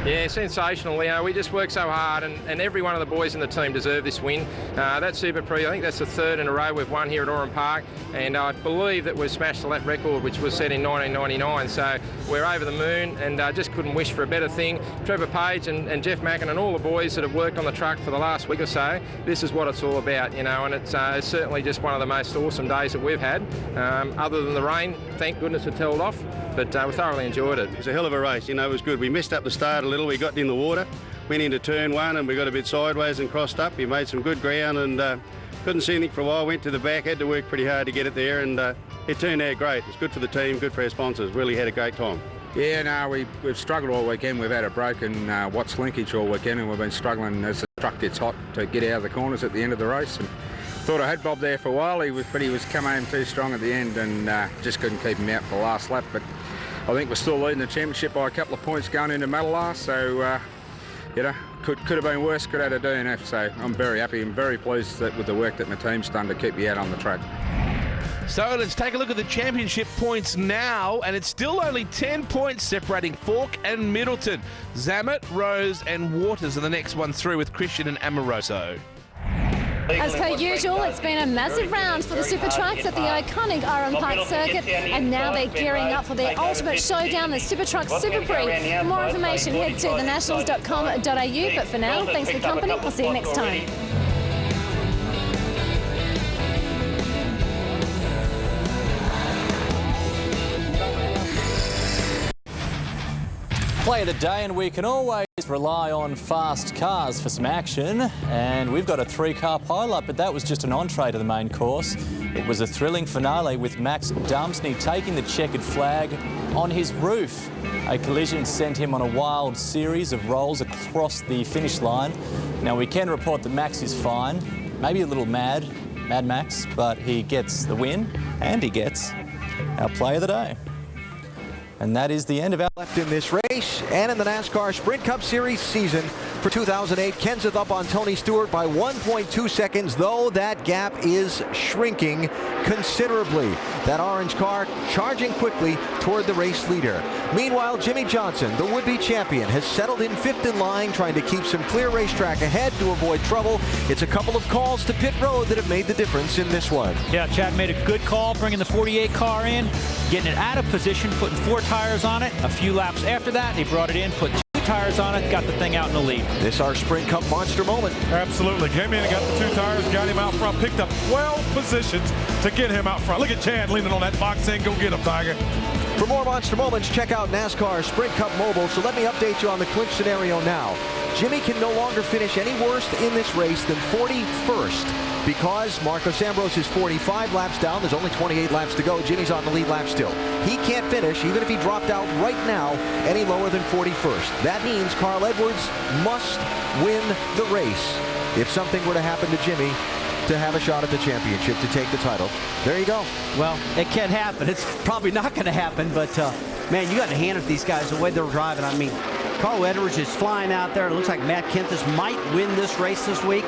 Yeah, sensational. You know, we just work so hard, and every one of the boys in the team deserve this win. That Super Prix, I think that's the 3rd in a row we've won here at Oran Park, and I believe that we've smashed the lap record, which was set in 1999. So we're over the moon, and just couldn't wish for a better thing. Trevor Page and Jeff Mackin and all the boys that have worked on the truck for the last week or so, this is what it's all about, you know, and it's certainly just one of the most awesome days that we've had. Other than the rain, thank goodness it held off, but we thoroughly enjoyed it. It was a hell of a race, you know, it was good. We missed up the start a little, we got in the water, went into turn 1 and we got a bit sideways and crossed up. We made some good ground and couldn't see anything for a while, went to the back, had to work pretty hard to get it there, and it turned out great. It's good for the team, good for our sponsors, really had a great time. Yeah, no, we've struggled all weekend. We've had a broken Watts linkage all weekend, and we've been struggling as the truck gets hot to get out of the corners at the end of the race. And thought I had Bob there for a while, but he was coming home too strong at the end, and just couldn't keep him out for the last lap. But I think we're still leading the championship by a couple of points going into Madalar, so you know, could have been worse, could have had a DNF. So I'm very happy and very pleased with the work that my team's done to keep me out on the track. So let's take a look at the championship points now, and it's still only 10 points separating Falk and Middleton. Zammit, Rose and Waters are the next one through with Christian and Amoroso. As per usual, it's been a massive round for the Super Trucks at the iconic Oran Park circuit, and now they're gearing up for their ultimate showdown, the Super Trucks Super Prix. For more information, head to thenationals.com.au, but for now, thanks for the company. We'll see you next time. Play of the day, and we can always rely on fast cars for some action. And we've got a 3-car pileup, but that was just an entree to the main course. It was a thrilling finale with Max Dumsney taking the checkered flag on his roof. A collision sent him on a wild series of rolls across the finish line. Now, we can report that Max is fine, maybe a little Mad Max, but he gets the win, and he gets our play of the day. And that is the end of our left in this race and in the NASCAR Sprint Cup Series season for 2008. Kenseth up on Tony Stewart by 1.2 seconds, though that gap is shrinking considerably. That orange car charging quickly toward the race leader. Meanwhile, Jimmie Johnson, the would-be champion, has settled in 5th in line, trying to keep some clear racetrack ahead to avoid trouble. It's a couple of calls to pit road that have made the difference in this one. Yeah, Chad made a good call bringing the 48 car in, getting it out of position, putting 4 tires on it. A few laps after that, he brought it in, put 2 tires on it, got the thing out in the lead. This our Sprint Cup monster moment. Absolutely. Came in and got the 2 tires, got him out front, picked up 12 positions to get him out front. Look at Chad leaning on that box saying, go get him, Tiger. For more monster moments, check out NASCAR Sprint Cup Mobile. So let me update you on the clinch scenario now. Jimmie can no longer finish any worse in this race than 41st because Marcos Ambrose is 45 laps down. There's only 28 laps to go. Jimmie's on the lead lap still. He can't finish, even if he dropped out right now, any lower than 41st. That means Carl Edwards must win the race if something were to happen to Jimmie to have a shot at the championship, to take the title. There you go. Well, it can happen. It's probably not going to happen, but man, you got to hand it to these guys the way they're driving. I mean, Carl Edwards is flying out there. It looks like Matt Kenseth might win this race this week.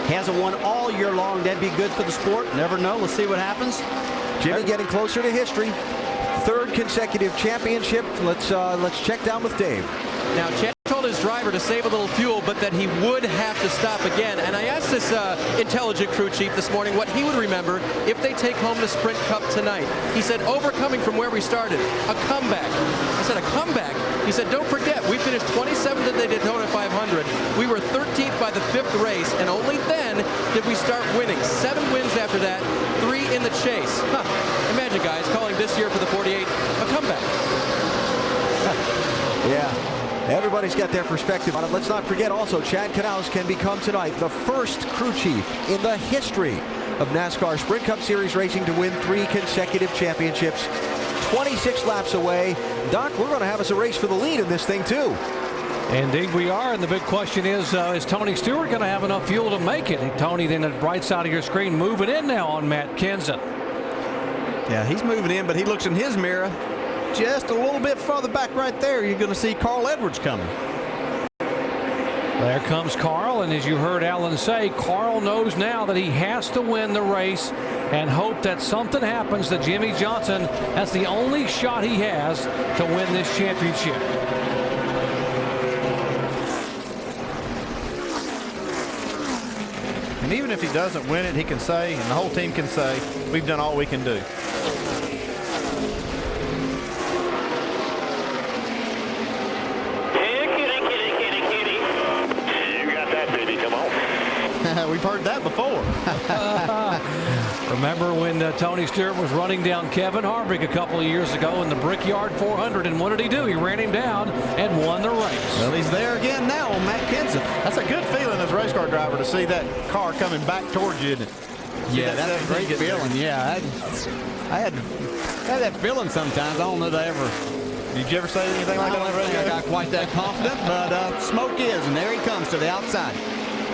Hasn't won all year long. That'd be good for the sport. Never know. Let's see what happens. Jimmie getting closer to history. 3rd consecutive championship. Let's check down with Dave. Now, Chad told his driver to save a little fuel, but that he would have to stop again. And I asked this intelligent crew chief this morning what he would remember if they take home the Sprint Cup tonight. He said, overcoming from where we started, a comeback. I said, a comeback? He said, don't forget, we finished 27th at the Daytona 500. We were 13th by the 5th race, and only then did we start winning. 7 wins after that, 3 in the chase. Imagine, guys, calling this year for the 48 a comeback. Yeah. Everybody's got their perspective on it. Let's not forget also, Chad Knaus can become tonight the first crew chief in the history of NASCAR Sprint Cup Series racing to win 3 consecutive championships. 26 laps away. Doc, we're going to have us a race for the lead in this thing too. Indeed we are, and the big question is Tony Stewart going to have enough fuel to make it? And Tony, then at the right side of your screen, moving in now on Matt Kenseth. Yeah, he's moving in, but he looks in his mirror. Just a little bit further back right there, you're going to see Carl Edwards coming. There comes Carl, and as you heard Alan say, Carl knows now that he has to win the race and hope that something happens to Jimmie Johnson. That's the only shot he has to win this championship. And even if he doesn't win it, he can say, and the whole team can say, we've done all we can do. We've heard that before. Remember when Tony Stewart was running down Kevin Harvick a couple of years ago in the Brickyard 400, and what did he do? He ran him down and won the race. Well, he's there again now on Matt Kenseth. That's a good feeling as a race car driver to see that car coming back towards you. Yeah, that's a great feeling. Yeah, I had that feeling sometimes. I don't know that I ever. Did you ever say anything like that? I don't think I got quite that confident, but Smoke is, and there he comes to the outside.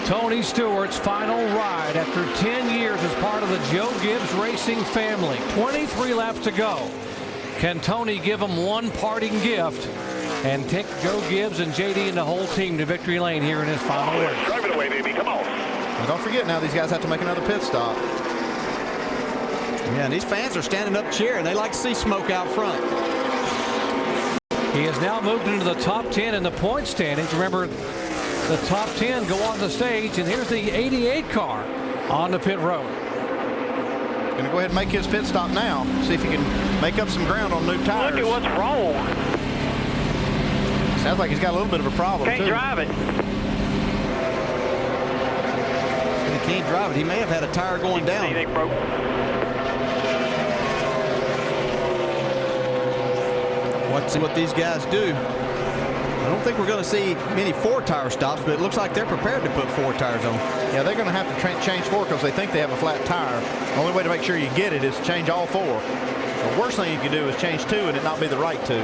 Tony Stewart's final ride after 10 years as part of the Joe Gibbs Racing family. 23 laps to go. Can Tony give him one parting gift and take Joe Gibbs and JD and the whole team to victory lane here in his final race? Drive it away, baby. Come on. Well, don't forget now, these guys have to make another pit stop. Yeah, and these fans are standing up cheering. They like to see Smoke out front. He has now moved into the top 10 in the point standings. Remember, the top 10 go on the stage, and here's the 88 car on the pit road. Going to go ahead and make his pit stop now. See if he can make up some ground on new tires. Look at what's wrong. Sounds like he's got a little bit of a problem. Can't drive it. He can't drive it. He may have had a tire going down. Anything broke. Let's see what these guys do. I don't think we're going to see many 4-tire stops, but it looks like they're prepared to put 4 tires on. Yeah, they're going to have to change 4 because they think they have a flat tire. The only way to make sure you get it is to change all 4. The worst thing you can do is change 2 and it not be the right 2.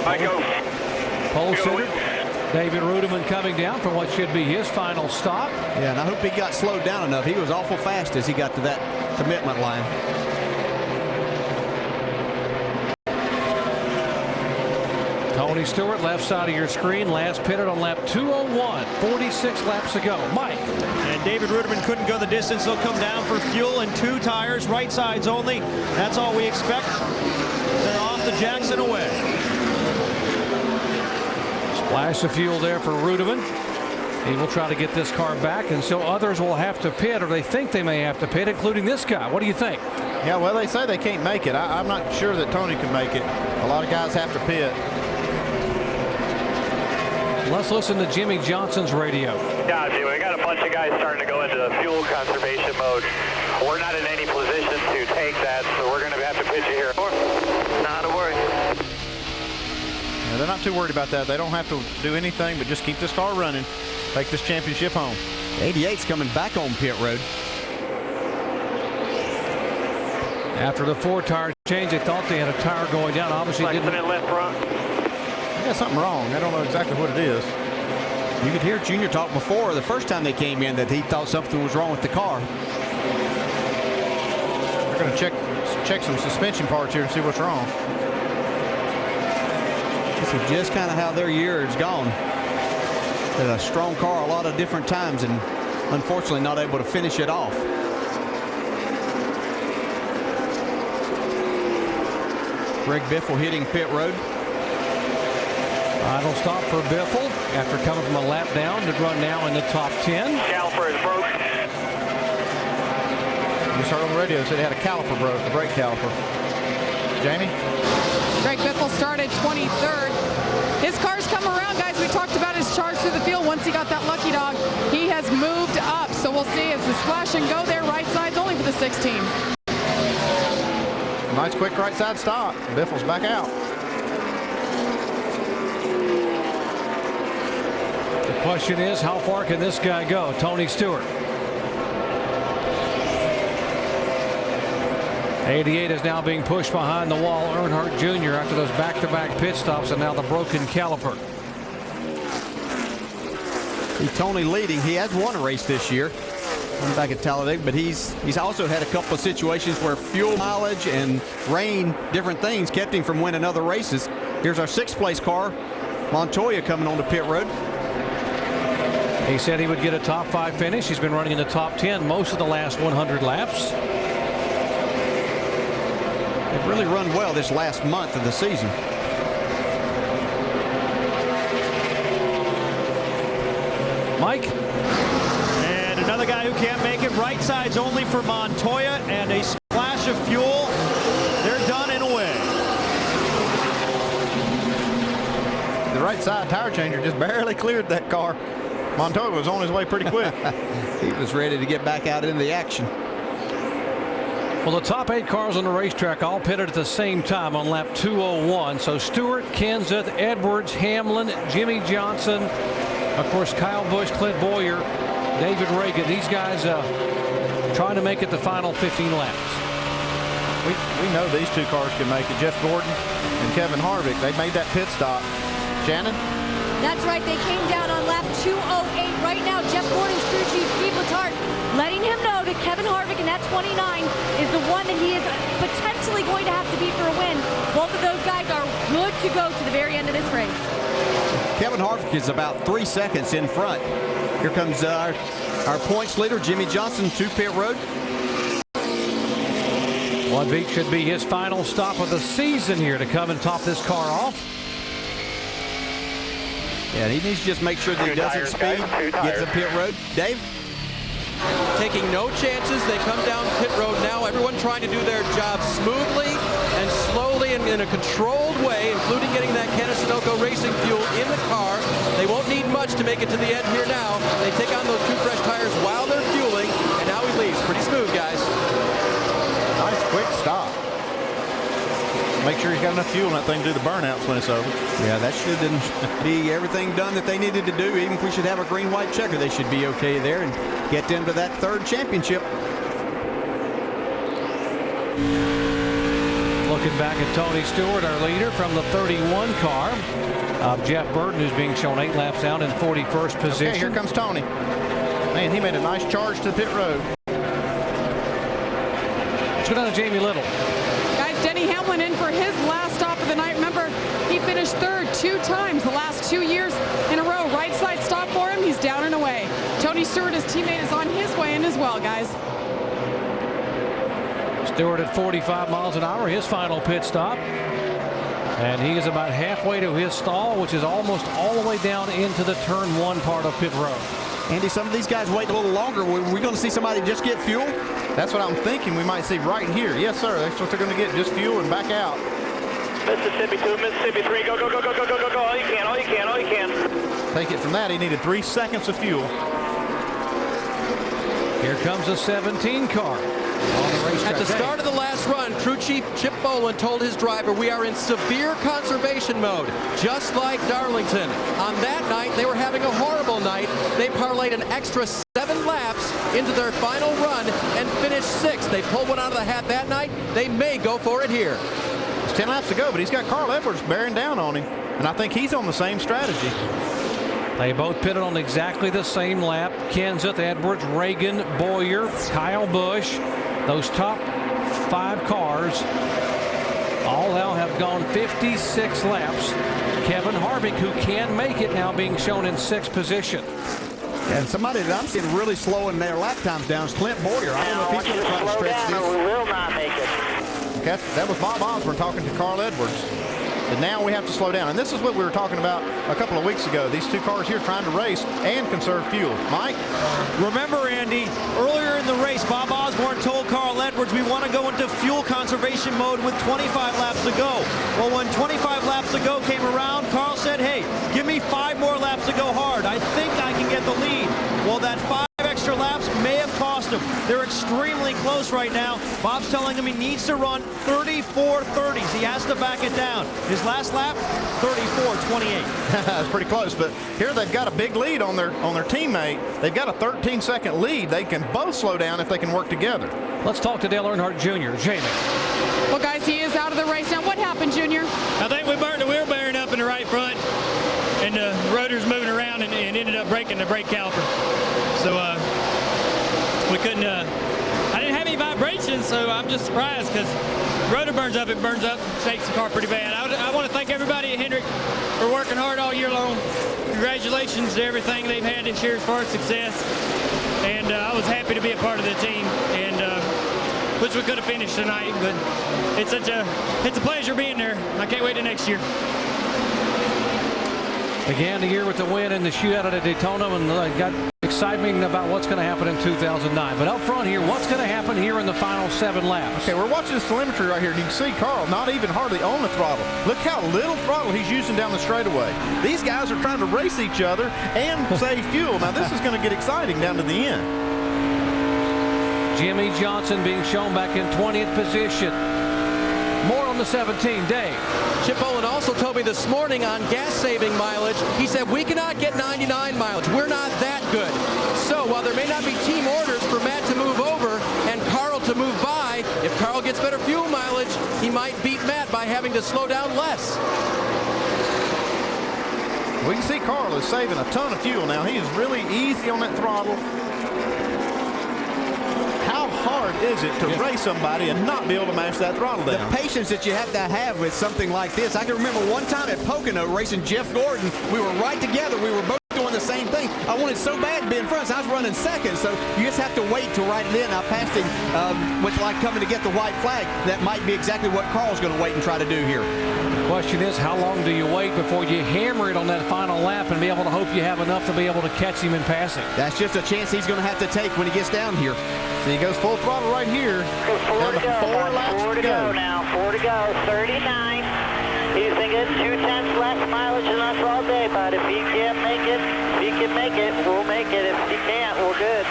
I go. Pole sitter David Rudeman coming down for what should be his final stop. Yeah, and I hope he got slowed down enough. He was awful fast as he got to that commitment line. Tony Stewart, left side of your screen, last pitted on lap 201, 46 laps ago. Mike. And David Ruderman couldn't go the distance. He'll come down for fuel and 2 tires, right sides only. That's all we expect. They're off the Jackson away. Splash of fuel there for Rudeman. He will try to get this car back, and so others will have to pit, or they think they may have to pit, including this guy. What do you think? Yeah, well, they say they can't make it. I'm not sure that Tony can make it. A lot of guys have to pit. Let's listen to Jimmy Johnson's radio. Yeah, Jimmy, we got a bunch of guys starting to go into the fuel conservation mode. We're not in any position to take that, so we're going to have to pitch it here. Not a worry. Yeah, they're not too worried about that. They don't have to do anything but just keep this car running. Take this championship home. 88's coming back on pit road. After the 4-tire change, they thought they had a tire going down. Obviously didn't. Left front. They got something wrong. I don't know exactly what it is. You could hear Junior talk before the first time they came in that he thought something was wrong with the car. They're going to check some suspension parts here and see what's wrong. This is just kind of how their year has gone. They're a strong car a lot of different times and unfortunately not able to finish it off. Greg Biffle hitting pit road. Final stop for Biffle after coming from a lap down to run now in the top 10. Caliper is broke. Just heard on the radio said he had a caliper broke, a brake caliper. Jamie? Greg Biffle started 23rd. His car's come around, guys. We talked about his charge through the field once he got that lucky dog. He has moved up, so we'll see if the splash and go there. Right side's only for the 16. Nice quick right side stop. Biffle's back out. The question is, how far can this guy go? Tony Stewart. 88 is now being pushed behind the wall. Earnhardt Jr. after those back-to-back pit stops and now the broken caliper. See Tony leading. He has won a race this year. I'm back at Talladega, but he's also had a couple of situations where fuel mileage and rain, different things, kept him from winning other races. Here's our 6th place car, Montoya, coming on the pit road. He said he would get a top 5 finish. He's been running in the top 10 most of the last 100 laps. They've really run well this last month of the season. Mike? And another guy who can't make it. Right side's only for Montoya, and a splash of fuel. They're done and away. The right side tire changer just barely cleared that car. Montoya was on his way pretty quick. He was ready to get back out into the action. Well, the top 8 cars on the racetrack all pitted at the same time on lap 201. So Stewart, Kenseth, Edwards, Hamlin, Jimmy Johnson, of course, Kyle Busch, Clint Bowyer, David Reagan. These guys trying to make it the final 15 laps. We know these 2 cars can make it. Jeff Gordon and Kevin Harvick, they made that pit stop. Shannon? That's right. They came down on lap 208. Right now, Jeff Gordon's crew chief, Steve Letarte, letting him know that Kevin Harvick in that 29 is the one that he is potentially going to have to beat for a win. Both of those guys are good to go to the very end of this race. Kevin Harvick is about 3 seconds in front. Here comes our points leader, Jimmy Johnson, to pit road. One Beach should be his final stop of the season here to come and top this car off. Yeah, he needs to just make sure that he doesn't speed, gets to pit road. Dave? Taking no chances. They come down pit road now. Everyone trying to do their job smoothly and slowly and in a controlled way, including getting that Sunoco racing fuel in the car. They won't need much to make it to the end here now. They take on those 2 fresh tires while they're fueling, and now he leaves. Pretty smooth, guys. Nice quick stop. Make sure he's got enough fuel in that thing to do the burnouts when it's over. Yeah, that should be everything done that they needed to do. Even if we should have a green-white checker, they should be okay there and get them to that third championship. Looking back at Tony Stewart, our leader from the 31 car of Jeff Burton, who's being shown 8 laps down in 41st position. Okay, here comes Tony. Man, he made a nice charge to the pit road. Let's go down to Jamie Little. Guys, Denny Hamlin in for his last stop of the night. Remember, he finished third 2 times the last 2 years in a row. Right side stop for him. He's down and away. Tony Stewart, his teammate, is on his way in as well, guys. Stewart at 45 miles an hour, his final pit stop. And he is about halfway to his stall, which is almost all the way down into the turn 1 part of pit road. Andy, some of these guys wait a little longer. We're going to see somebody just get fuel? That's what I'm thinking we might see right here. Yes, sir. That's what they're going to get, just fuel and back out. Mississippi 2, Mississippi 3, go, go, go, go, go, go, go, go, all you can, all you can, all you can. Take it from that, he needed 3 seconds of fuel. Here comes a 17 car. At the start of the last run, crew chief Chip Boland told his driver, we are in severe conservation mode, just like Darlington. On that night, they were having a horrible night. They parlayed an extra 7 laps into their final run and finished 6th. They pulled one out of the hat that night. They may go for it here. It's 10 laps to go, but he's got Carl Edwards bearing down on him, and I think he's on the same strategy. They both pitted on exactly the same lap. Kenseth, Edwards, Reagan, Boyer, Kyle Busch. Those top 5 cars all now have gone 56 laps. Kevin Harvick, who can make it, now being shown in 6th position. And somebody that I'm seeing really slowing their lap times down is Clint Boyer. I don't know if he's going to try to stretch this. We will not make it. That was Bob Osborne talking to Carl Edwards. And now we have to slow down. And this is what we were talking about a couple of weeks ago. These 2 cars here trying to race and conserve fuel. Mike? Remember, Andy, earlier in the race, Bob Osborne told Carl Edwards we want to go into fuel conservation mode with 25 laps to go. Well, when 25 laps to go came around, Carl said, hey, give me 5 more laps to go hard. I think I can get the lead. Well, that 5 extra laps may have cost him. They're extremely close right now. Bob's telling him he needs to run 34.30s. He has to back it down. His last lap, 34.28. That's pretty close, but here they've got a big lead on their teammate. They've got a 13-second lead. They can both slow down if they can work together. Let's talk to Dale Earnhardt Jr. Jamie. Well, guys, he is out of the race now. What happened, Junior? I think we burnt the wheel bearing up in the right front, and the rotor's moving around and ended up breaking the brake caliper. So we couldn't, I didn't have any vibrations, so I'm just surprised because rotor burns up, it burns up, shakes the car pretty bad. I want to thank everybody at Hendrick for working hard all year long. Congratulations to everything they've had this year as far as success. And I was happy to be a part of the team, and wish we could have finished tonight, but it's a pleasure being there. I can't wait to next year. Began the year with the win in the shootout at Daytona, and got excitement about what's going to happen in 2009. But up front here, what's going to happen here in the final 7 laps? Okay, we're watching this telemetry right here, and you can see Carl not even hardly on the throttle. Look how little throttle he's using down the straightaway. These guys are trying to race each other and save fuel. Now, this is going to get exciting down to the end. Jimmy Johnson being shown back in 20th position. More on the 17, Dave. Chip Boland also told me this morning on gas-saving mileage, he said, we cannot get 99 mileage. We're not that good. So while there may not be team orders for Matt to move over and Carl to move by, if Carl gets better fuel mileage, he might beat Matt by having to slow down less. We can see Carl is saving a ton of fuel now. He is really easy on that throttle. How hard is it to race somebody and not be able to mash that throttle down? The patience that you have to have with something like this. I can remember one time at Pocono racing Jeff Gordon. We were right together. We were both doing the same thing. I wanted so bad to be in front, so I was running second. So you just have to wait to write it in. I passed him with like coming to get the white flag. That might be exactly what Carl's going to wait and try to do here. The question is, how long do you wait before you hammer it on that final lap and be able to hope you have enough to be able to catch him in passing? That's just a chance he's going to have to take when he gets down here. So he goes full throttle right here. Four to go now. 4 to go. 39. He's been getting 2/10 less mileage than us all day, but if he can't make it, we'll make it. If he can't, we're good.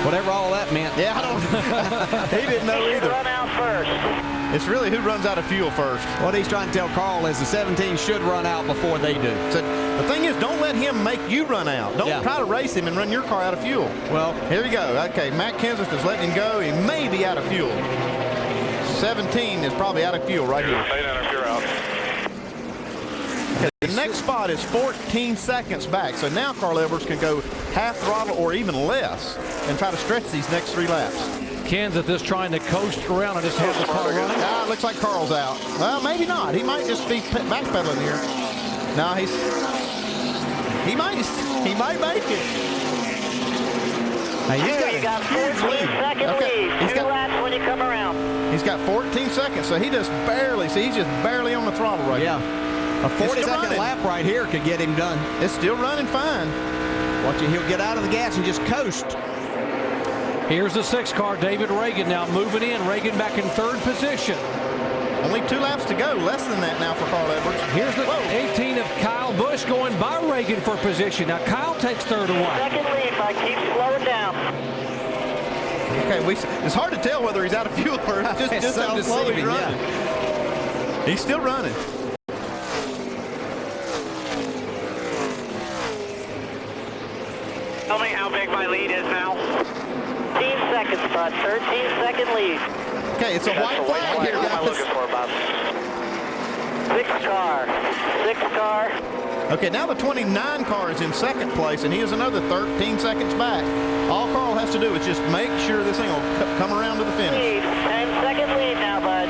Whatever all that meant. Yeah, I don't. He didn't know either. Run out first. It's really who runs out of fuel first. What he's trying to tell Carl is the 17 should run out before they do. So the thing is, don't let him make you run out. Don't try to race him and run your car out of fuel. Well, here you go. Okay, Matt Kenseth is letting him go. He may be out of fuel. 17 is probably out of fuel right here. Stay down if you're out. Okay, the next spot is 14 seconds back. So now Carl Edwards can go half throttle or even less and try to stretch these next 3 laps. Kenseth is trying to coast around and just have the car running. It looks like Carl's out. Well, maybe not. He might just be backpedaling here. No, he might make it. Hey, you got 14-second lead. He's 2 laps when you come around. He's got 14 seconds, so he just barely, he's just barely on the throttle right now. A 40-second lap right here could get him done. It's still running fine. Watch it, he'll get out of the gas and just coast. Here's the 6 car, David Reagan now moving in. Reagan back in 3rd position. Only 2 laps to go, less than that now for Carl Edwards. Here's the 18 of Kyle Busch going by Reagan for position. Now Kyle takes 3rd away. Second lead, Mike. Keep slowing down. Okay, it's hard to tell whether he's out of fuel or just so how slow he's running. He's still running. Tell me how big my lead is now. 13 seconds, bud. 13-second lead. Okay, it's a white flag here, What am I looking for, Bob? 6 car. Okay, now the 29 car is in 2nd place, and he is another 13 seconds back. All Carl has to do is just make sure this thing will come around to the finish. 10-second lead now, bud.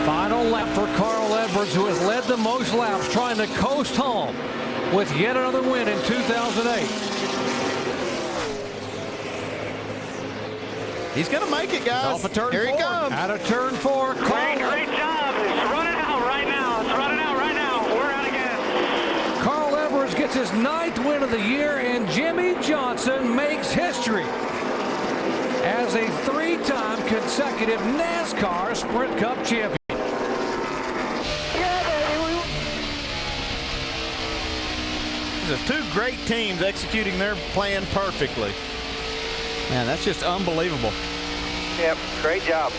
Final lap for Carl Edwards, who has led the most laps, trying to coast home with yet another win in 2008. He's going to make it, guys. Off of turn 4. Here he comes. Out of turn 4. Great job. It's running out right now. It's running out right now. We're out again. Carl Edwards gets his 9th win of the year, and Jimmy Johnson makes history as a 3-time consecutive NASCAR Sprint Cup champion. These are 2 great teams executing their plan perfectly. Man, that's just unbelievable. Yep, great job.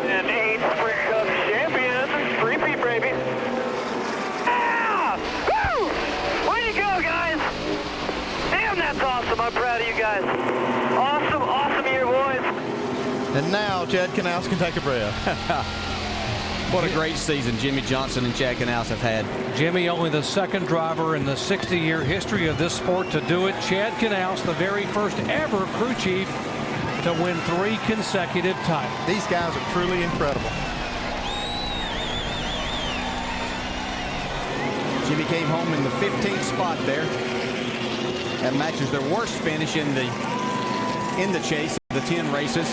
And 8 Sprint Cup champions, 3-peat, baby. Ah! Woo! Way to go, guys! Damn, that's awesome. I'm proud of you guys. Awesome year, boys. And now Chad Knaus can take a breath. What a great season Jimmy Johnson and Chad Knaus have had. Jimmy, only the 2nd driver in the 60-year history of this sport to do it. Chad Knaus, the very first ever crew chief to win 3 consecutive titles. These guys are truly incredible. Jimmy came home in the 15th spot there. That matches their worst finish in the chase of the 10 races.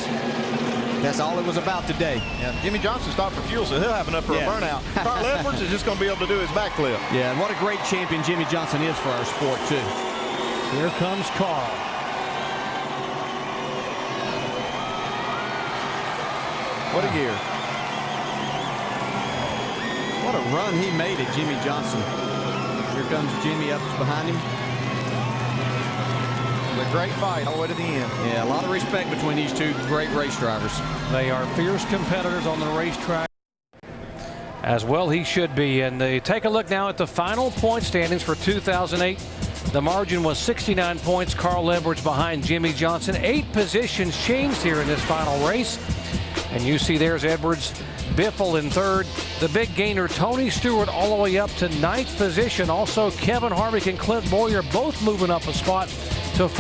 That's all it was about today. Yeah, Jimmy Johnson stopped for fuel, so he'll have enough for a burnout. Carl Edwards is just going to be able to do his backflip. Yeah, and what a great champion Jimmy Johnson is for our sport, too. Here comes Carl. What a year. What a run he made at Jimmy Johnson. Here comes Jimmy up behind him. A great fight all the way to the end. Yeah, a lot of respect between these 2 great race drivers. They are fierce competitors on the racetrack. As well he should be. And they take a look now at the final point standings for 2008. The margin was 69 points. Carl Edwards behind Jimmy Johnson. 8 positions changed here in this final race. And you see there's Edwards, Biffle in 3rd. The big gainer, Tony Stewart, all the way up to 9th position. Also, Kevin Harvick and Clint Boyer both moving up a spot to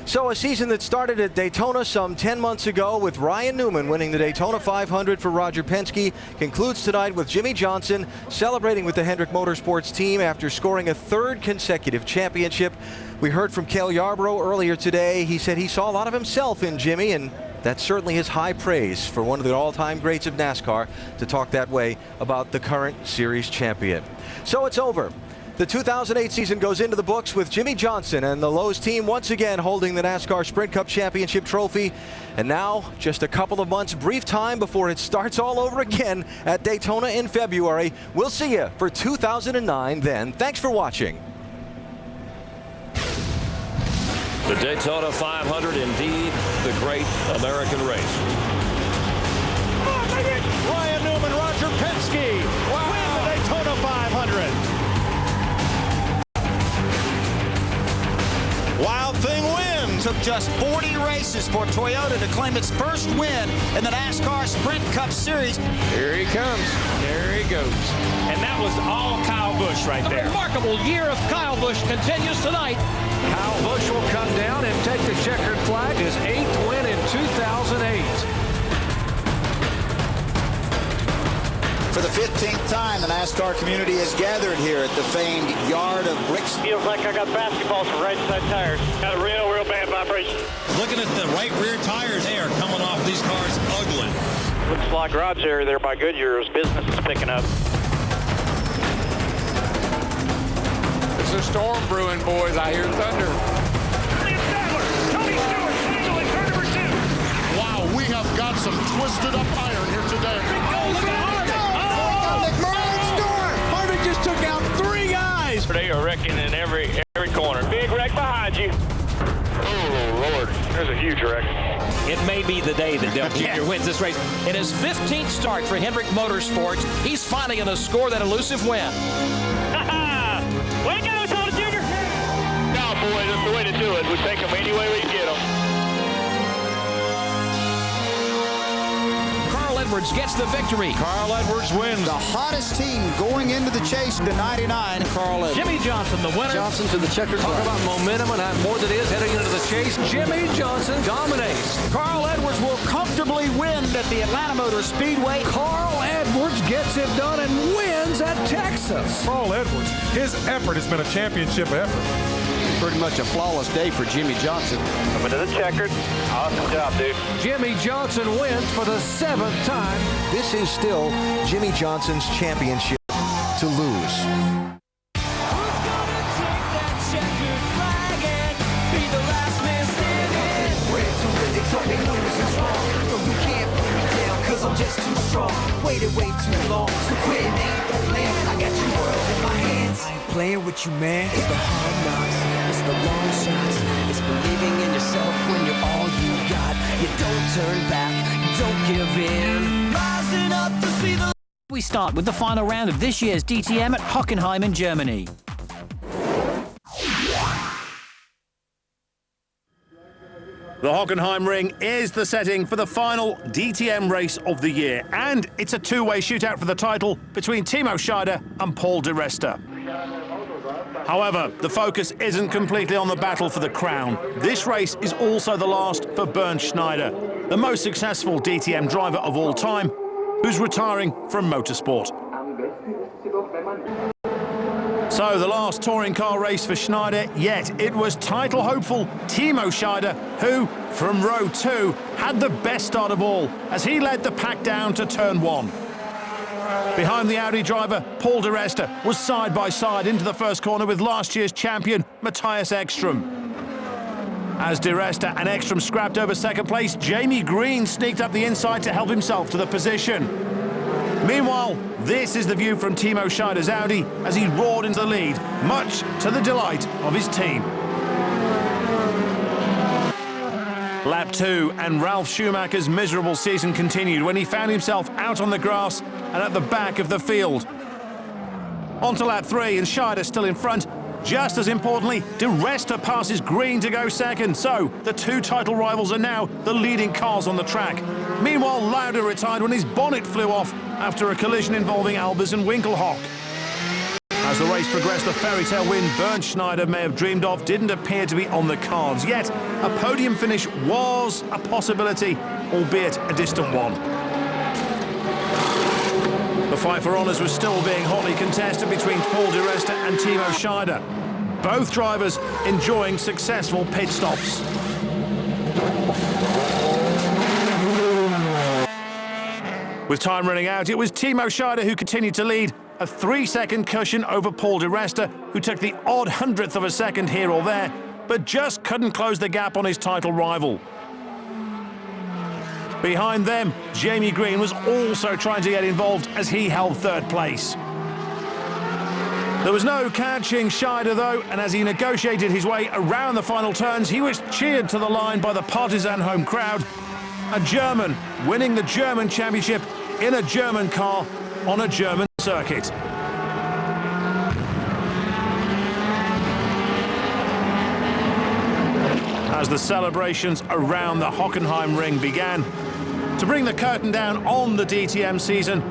So a season that started at Daytona some 10 months ago with Ryan Newman winning the Daytona 500 for Roger Penske concludes tonight with Jimmy Johnson celebrating with the Hendrick Motorsports team after scoring a 3rd consecutive championship. We heard from Cale Yarborough earlier today. He said he saw a lot of himself in Jimmy, and that's certainly his high praise for one of the all-time greats of NASCAR to talk that way about the current series champion. So it's over. The 2008 season goes into the books with Jimmy Johnson and the Lowe's team once again holding the NASCAR Sprint Cup Championship trophy. And now, just a couple of months, brief time before it starts all over again at Daytona in February. We'll see you for 2009 then. Thanks for watching. The Daytona 500, indeed, the great American race. Ryan Newman, Roger Penske win the Daytona 500. Wild Thing wins. Took just 40 races for Toyota to claim its first win in the NASCAR Sprint Cup Series. Here he comes. There he goes. And that was all Kyle Busch right there. The remarkable year of Kyle Busch continues tonight. Kyle Busch will come down and take the checkered flag, his 8th win in 2008. For the 15th time, the NASCAR community has gathered here at the famed Yard of Bricks. Feels like I got basketballs for right side tires. Got a real bad vibration. Looking at the right rear tires, they are coming off these cars ugly. Looks like garage area there by Goodyear's business is picking up. It's a storm brewing, boys. I hear thunder. Wow, we have got some twisted up iron here today. Oh, look at Harvick just took out 3 guys. They are wrecking in every corner. Big wreck behind you. Oh, Lord. There's a huge wreck. It may be the day that Dale Jr. wins this race. In his 15th start for Hendrick Motorsports, he's finally going to score that elusive win. Way to go, Tony Jr. No, boy, that's the way to do it. We take them any way we can get them. Edwards gets the victory. Carl Edwards wins. The hottest team going into the chase to 99. Carl Edwards. Jimmy Johnson, the winner. Johnson to the checkered flag. Talk about momentum and how more than it is heading into the chase. Jimmy Johnson dominates. Carl Edwards will comfortably win at the Atlanta Motor Speedway. Carl Edwards gets it done and wins at Texas. Carl Edwards, his effort has been a championship effort. Pretty much a flawless day for Jimmy Johnson. Coming to the checkered. Awesome job, dude. Jimmy Johnson wins for the 7th time. This is still Jimmy Johnson's championship to lose. I'm just too strong, waited way too long. So quitting ain't the plan. I got your world in my hands. I ain't playing with you, man. It's the hard knocks, it's the long shots, it's believing in yourself when you're all you got. You don't turn back, don't give in. Rising up to see the. We start with the final round of this year's DTM at Hockenheim in Germany. The Hockenheim ring is the setting for the final DTM race of the year, and it's a two-way shootout for the title between Timo Scheider and Paul di Resta. However, the focus isn't completely on the battle for the crown. This race is also the last for Bernd Schneider, the most successful DTM driver of all time, who's retiring from motorsport. So the last touring car race for Schneider, yet it was title hopeful Timo Scheider who, from row 2, had the best start of all as he led the pack down to turn 1. Behind the Audi driver, Paul di Resta was side by side into the first corner with last year's champion, Matthias Ekstrom. As di Resta and Ekstrom scrapped over second place, Jamie Green sneaked up the inside to help himself to the position. Meanwhile, this is the view from Timo Scheider's Audi as he roared into the lead, much to the delight of his team. Lap 2 and Ralf Schumacher's miserable season continued when he found himself out on the grass and at the back of the field. On to lap 3 and Scheider still in front. Just as importantly, di Resta passes Green to go second, so the two title rivals are now the leading cars on the track. Meanwhile, Lauda retired when his bonnet flew off after a collision involving Albers and Winkelhock. As the race progressed, the fairy tale win Bernd Schneider may have dreamed of didn't appear to be on the cards, yet a podium finish was a possibility, albeit a distant one. The fight for honours was still being hotly contested between Paul di Resta and Timo Scheider. Both drivers enjoying successful pit stops. With time running out, it was Timo Scheider who continued to lead, a 3-second cushion over Paul di Resta, who took the odd 100th of a second here or there, but just couldn't close the gap on his title rival. Behind them, Jamie Green was also trying to get involved as he held third place. There was no catching Scheider though, and as he negotiated his way around the final turns, he was cheered to the line by the partisan home crowd. A German winning the German championship in a German car on a German circuit. As the celebrations around the Hockenheim ring began, to bring the curtain down on the DTM season,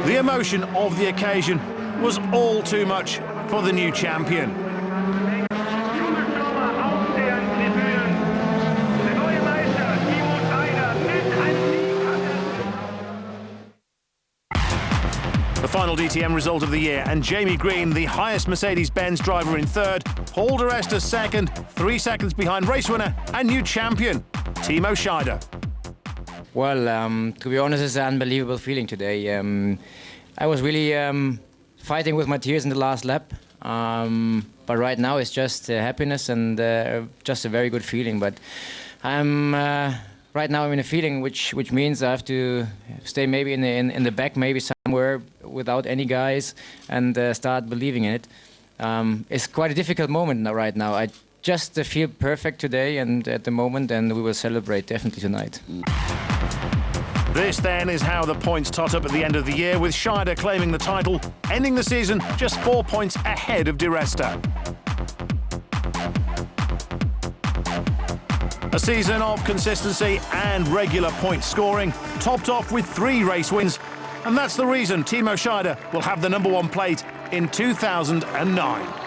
the emotion of the occasion was all too much for the new champion. The final DTM result of the year, and Jamie Green, the highest Mercedes-Benz driver, in third, Paul di Resta second, 3 seconds behind race winner and new champion, Timo Scheider. Well, to be honest, it's an unbelievable feeling today. I was really fighting with my tears in the last lap, but right now it's just happiness and just a very good feeling. But right now I'm in a feeling which means I have to stay maybe in the back, maybe somewhere without any guys, and start believing in it. It's quite a difficult moment right now. I just feel perfect today and at the moment, and we will celebrate definitely tonight. This then is how the points tot up at the end of the year, with Scheider claiming the title, ending the season just 4 points ahead of di Resta. A season of consistency and regular point scoring, topped off with 3 race wins, and that's the reason Timo Scheider will have the #1 plate in 2009.